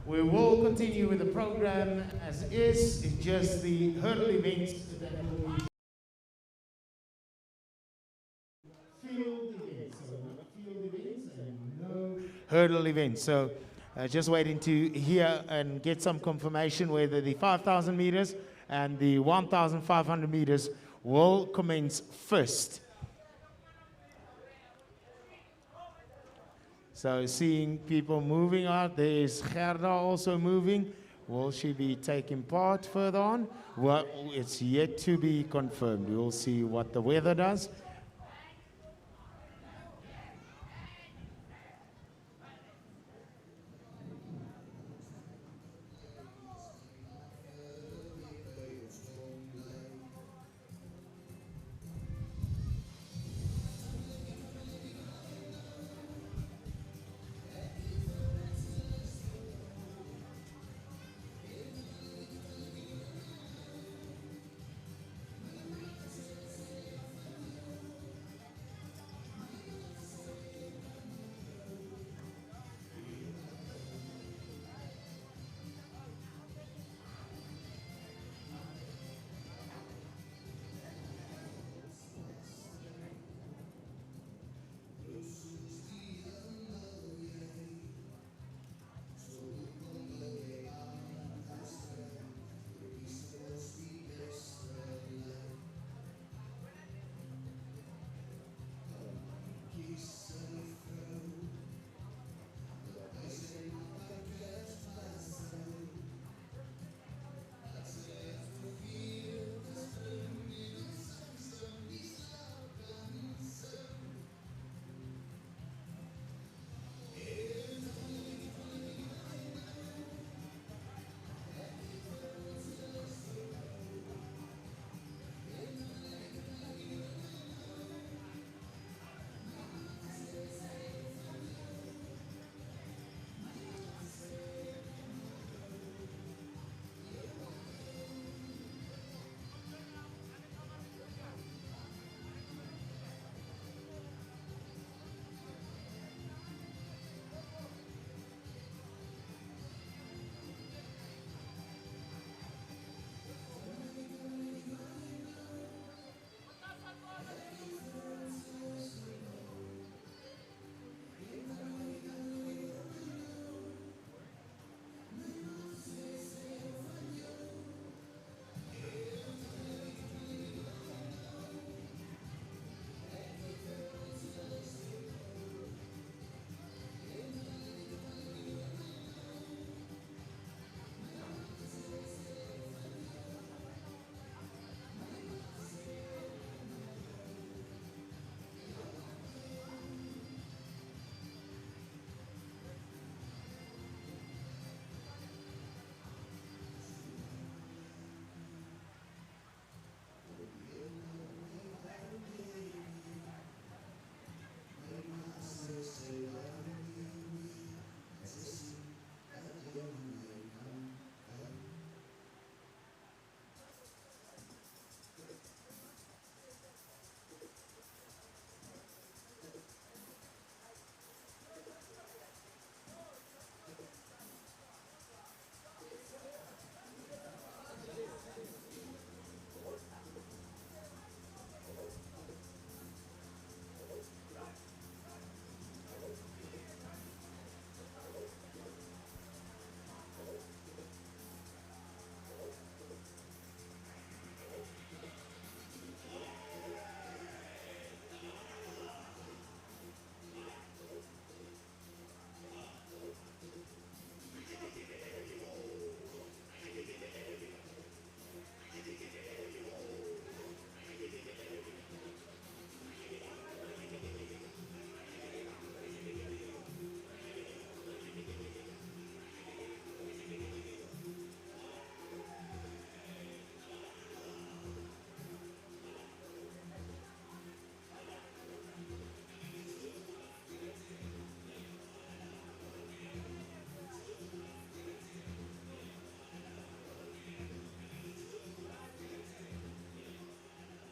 We will continue with the program as is. It's just the hurdle events that will be field events. So not field events and no hurdle events. So just waiting to hear and get some confirmation whether the 5,000 meters and the 1,500 meters will commence first. So seeing people moving out, there is Gerda also moving. Will she be taking part further on? Well, it's yet to be confirmed. We'll see what the weather does.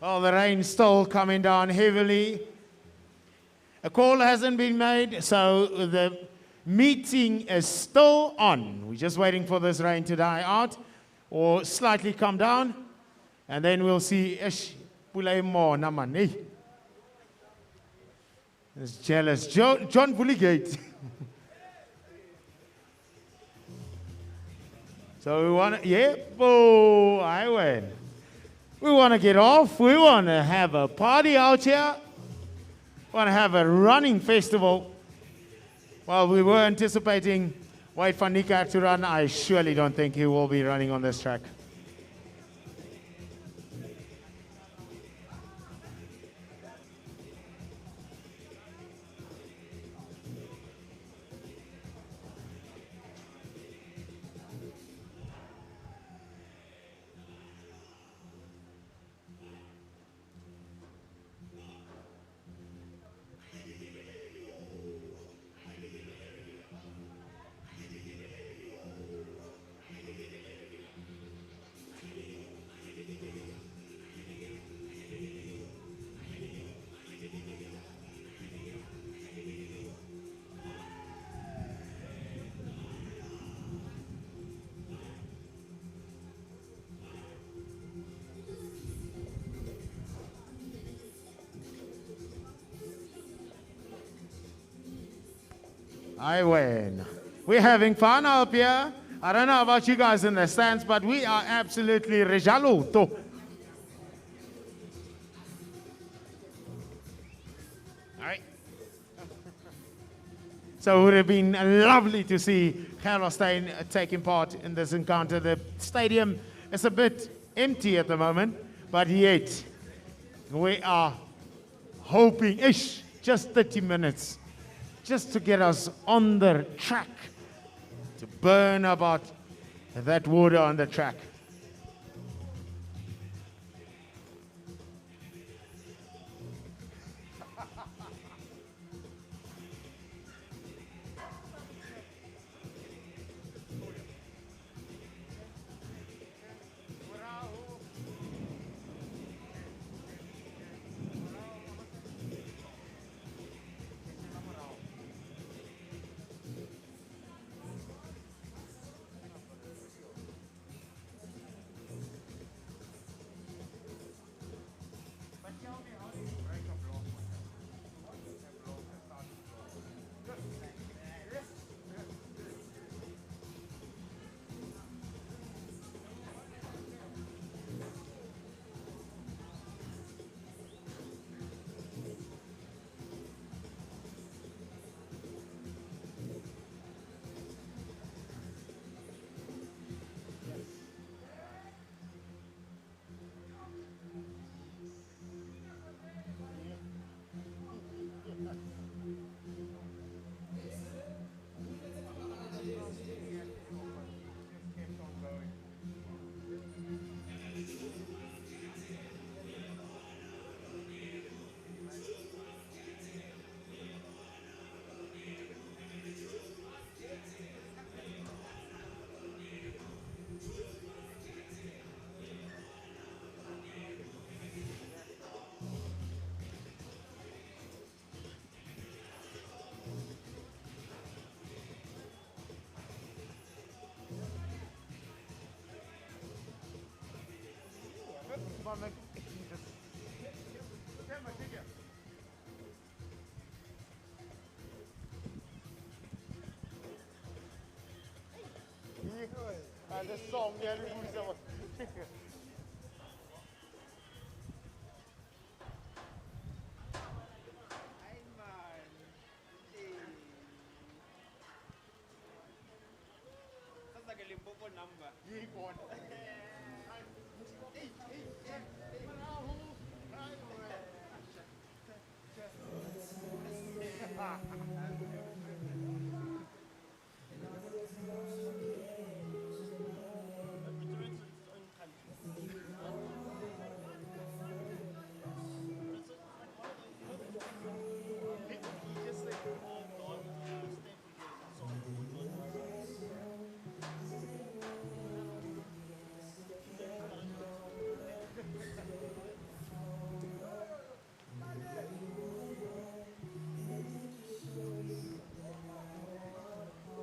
Well, the rain's still coming down heavily. A call hasn't been made, so the meeting is still on. We're just waiting for this rain to die out or slightly come down, and then we'll see. Ish, pulay mo naman, eh? It's jealous. John Bulligate. So we want to, yeah, oh, I win. We want to get off. We want to have a party out here. Want to have a running festival. Well, we were anticipating Wade van Niekerk to run. I surely don't think he will be running on this track. I win. We're having fun up here. I don't know about you guys in the stands, but we are absolutely rejaluto. All right. So it would have been lovely to see Gerolstein taking part in this encounter. The stadium is a bit empty at the moment, but yet we are hoping, just 30 minutes. Just to get us on the track, to burn about that water on the track. The song, yeah,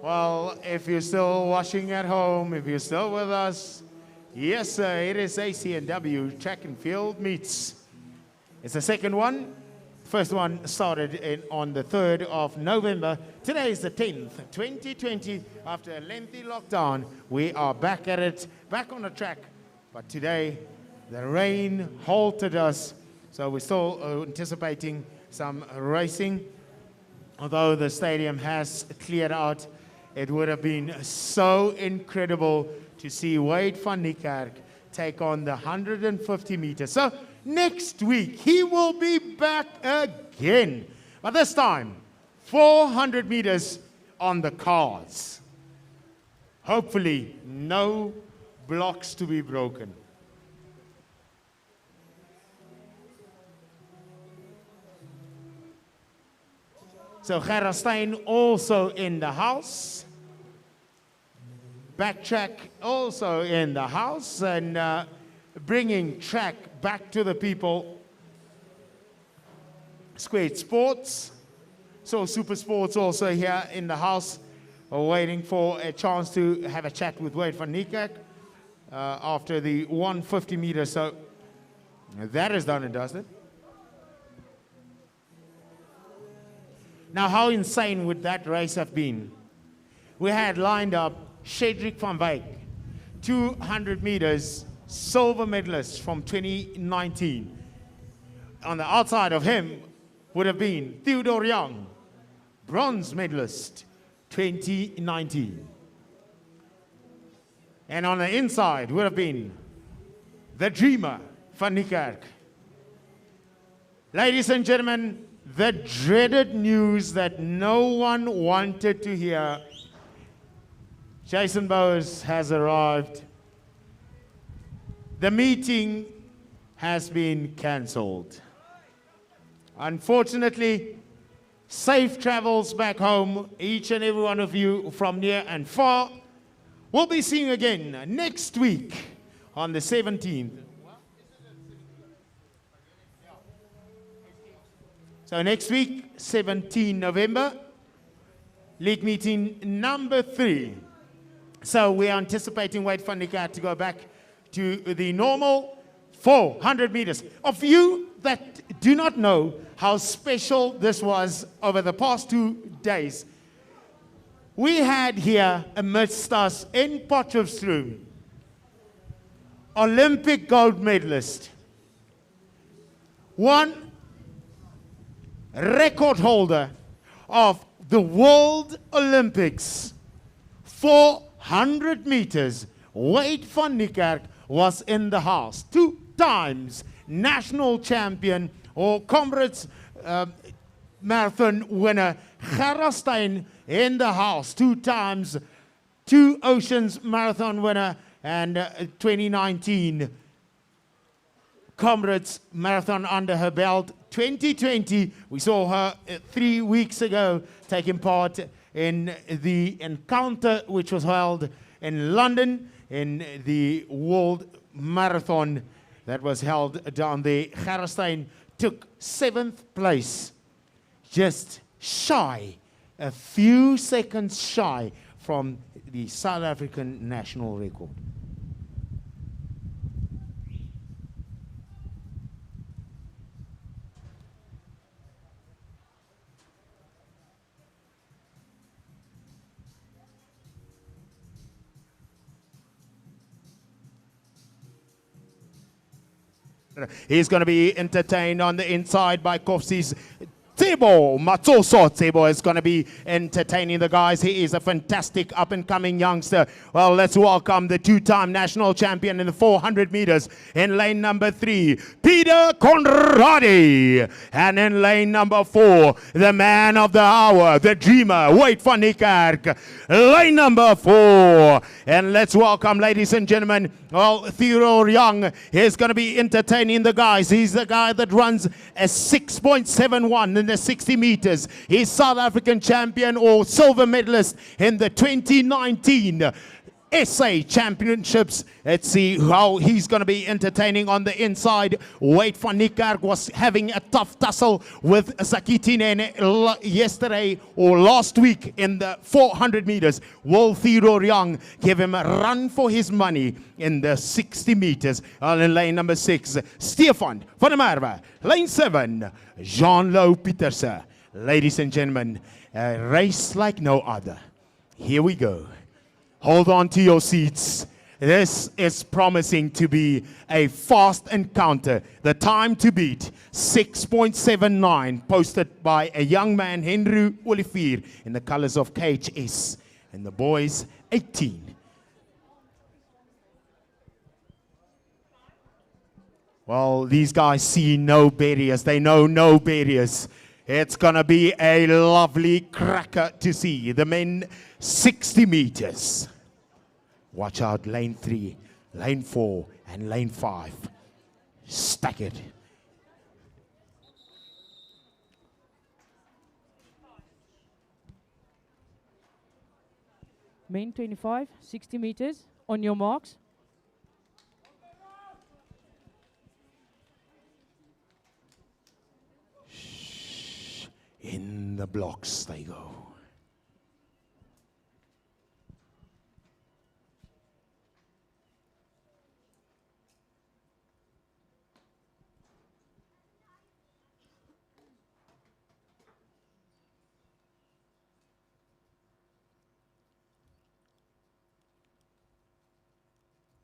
Well, if you're still watching at home, if you're still with us, yes, sir, it is ACNW Track and Field Meets. It's the second one. First one started on the 3rd of November. Today is the 10th, 2020. After a lengthy lockdown, we are back at it, back on the track. But today, the rain halted us, so we're still anticipating some racing. Although the stadium has cleared out, it would have been so incredible to see Wade van Niekerk take on the 150 meters. So next week, he will be back again. But this time, 400 meters on the cards. Hopefully, no blocks to be broken. So Gerstein also in the house. Backtrack also in the house, and bringing track back to the people. Squared Sports. So Super Sports also here in the house, waiting for a chance to have a chat with Wade van Niekerk after the 150 meters. So that is done and dusted. Now, how insane would that race have been? We had lined up Shedrick van Wyk, 200 meters, silver medalist from 2019. On the outside of him would have been Theodore Young, bronze medalist, 2019. And on the inside would have been the dreamer, van Niekerk. Ladies and gentlemen, the dreaded news that no one wanted to hear. Jason Bowes has arrived. The meeting has been cancelled. Unfortunately, safe travels back home, each and every one of you from near and far. We'll be seeing again next week on the 17th. So next week, 17 November, league meeting number 3. So we're anticipating Wade van Niekerk to go back to the normal 400 meters. Of you that do not know how special this was over the past 2 days, we had here amidst us in Potchefstroom, Olympic gold medalist, one record holder of the World Olympics, 400 meters, Wade van Niekerk was in the house. 2 times national champion or Comrades marathon winner, Gerstein in the house. 2 times, 2 Oceans marathon winner, and 2019 Comrades marathon under her belt. 2020, we saw her 3 weeks ago taking part in the encounter which was held in London in the World Marathon that was held down there. Gerstein took 7th place, just shy, a few seconds shy from the South African national record. He's going to be entertained on the inside by Koffsie's Thabo Matsoso. Thabo is going to be entertaining the guys. He is a fantastic up-and-coming youngster. Well, let's welcome the 2-time national champion in the 400 meters in lane number 3, Peter Conradi. And in lane number 4, the man of the hour, the dreamer, Wade van Niekerk. Lane number 4. And let's welcome, ladies and gentlemen, well, Theodore Young is going to be entertaining the guys. He's the guy that runs a 6.71 in the 60 meters. He's South African champion or silver medalist in the 2019 SA Championships. Let's see how he's going to be entertaining on the inside. Wade van Niekerk was having a tough tussle with Sakitinen yesterday or last week in the 400 meters. Will Theodore Young gave him a run for his money in the 60 meters. In lane number 6, Stefan van der Merwe. Lane 7, Jean-Louw Pieterse. Ladies and gentlemen, a race like no other. Here we go. Hold on to your seats. This is promising to be a fast encounter. The time to beat, 6.79, posted by a young man, Henry Olivier, in the colors of KHS. And the boys, 18. Well, these guys see no barriers. They know no barriers. It's going to be a lovely cracker to see. The men, 60 meters. Watch out, lane 3, lane 4, and lane 5. Stack it. Main 25, 60 meters. On your marks. In the blocks they go.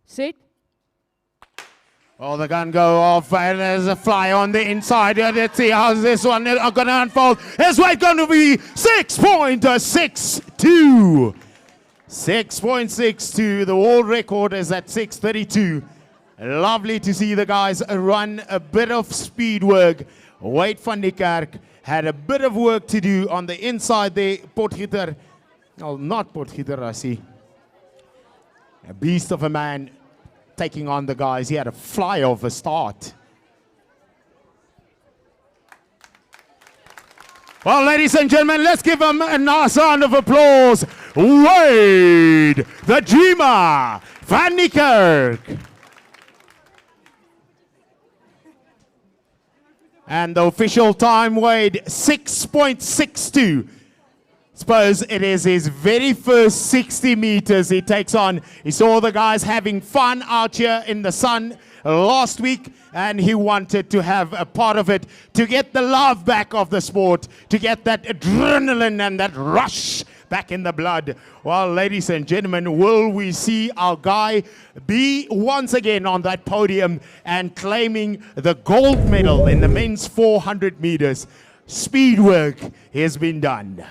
Set. Oh, the gun go off, and there's a fly on the inside. Let's see how this one is going to unfold. His weight going to be 6.62. 6.62. The world record is at 6.32. Lovely to see the guys run a bit of speed work. Wade van Niekerk had a bit of work to do on the inside there. Potgieter, well, not Potgieter, I see. A beast of a man taking on the guys. He had a fly of a start. Well, ladies and gentlemen, let's give him a nice round of applause. Wade, the dreamer, van Niekerk. And the official time, Wade, 6.62. Suppose it is his very first 60 meters he takes on. He saw the guys having fun out here in the sun last week, and he wanted to have a part of it, to get the love back of the sport, to get that adrenaline and that rush back in the blood. Well, ladies and gentlemen, will we see our guy be once again on that podium and claiming the gold medal in the men's 400 meters? Speed work has been done.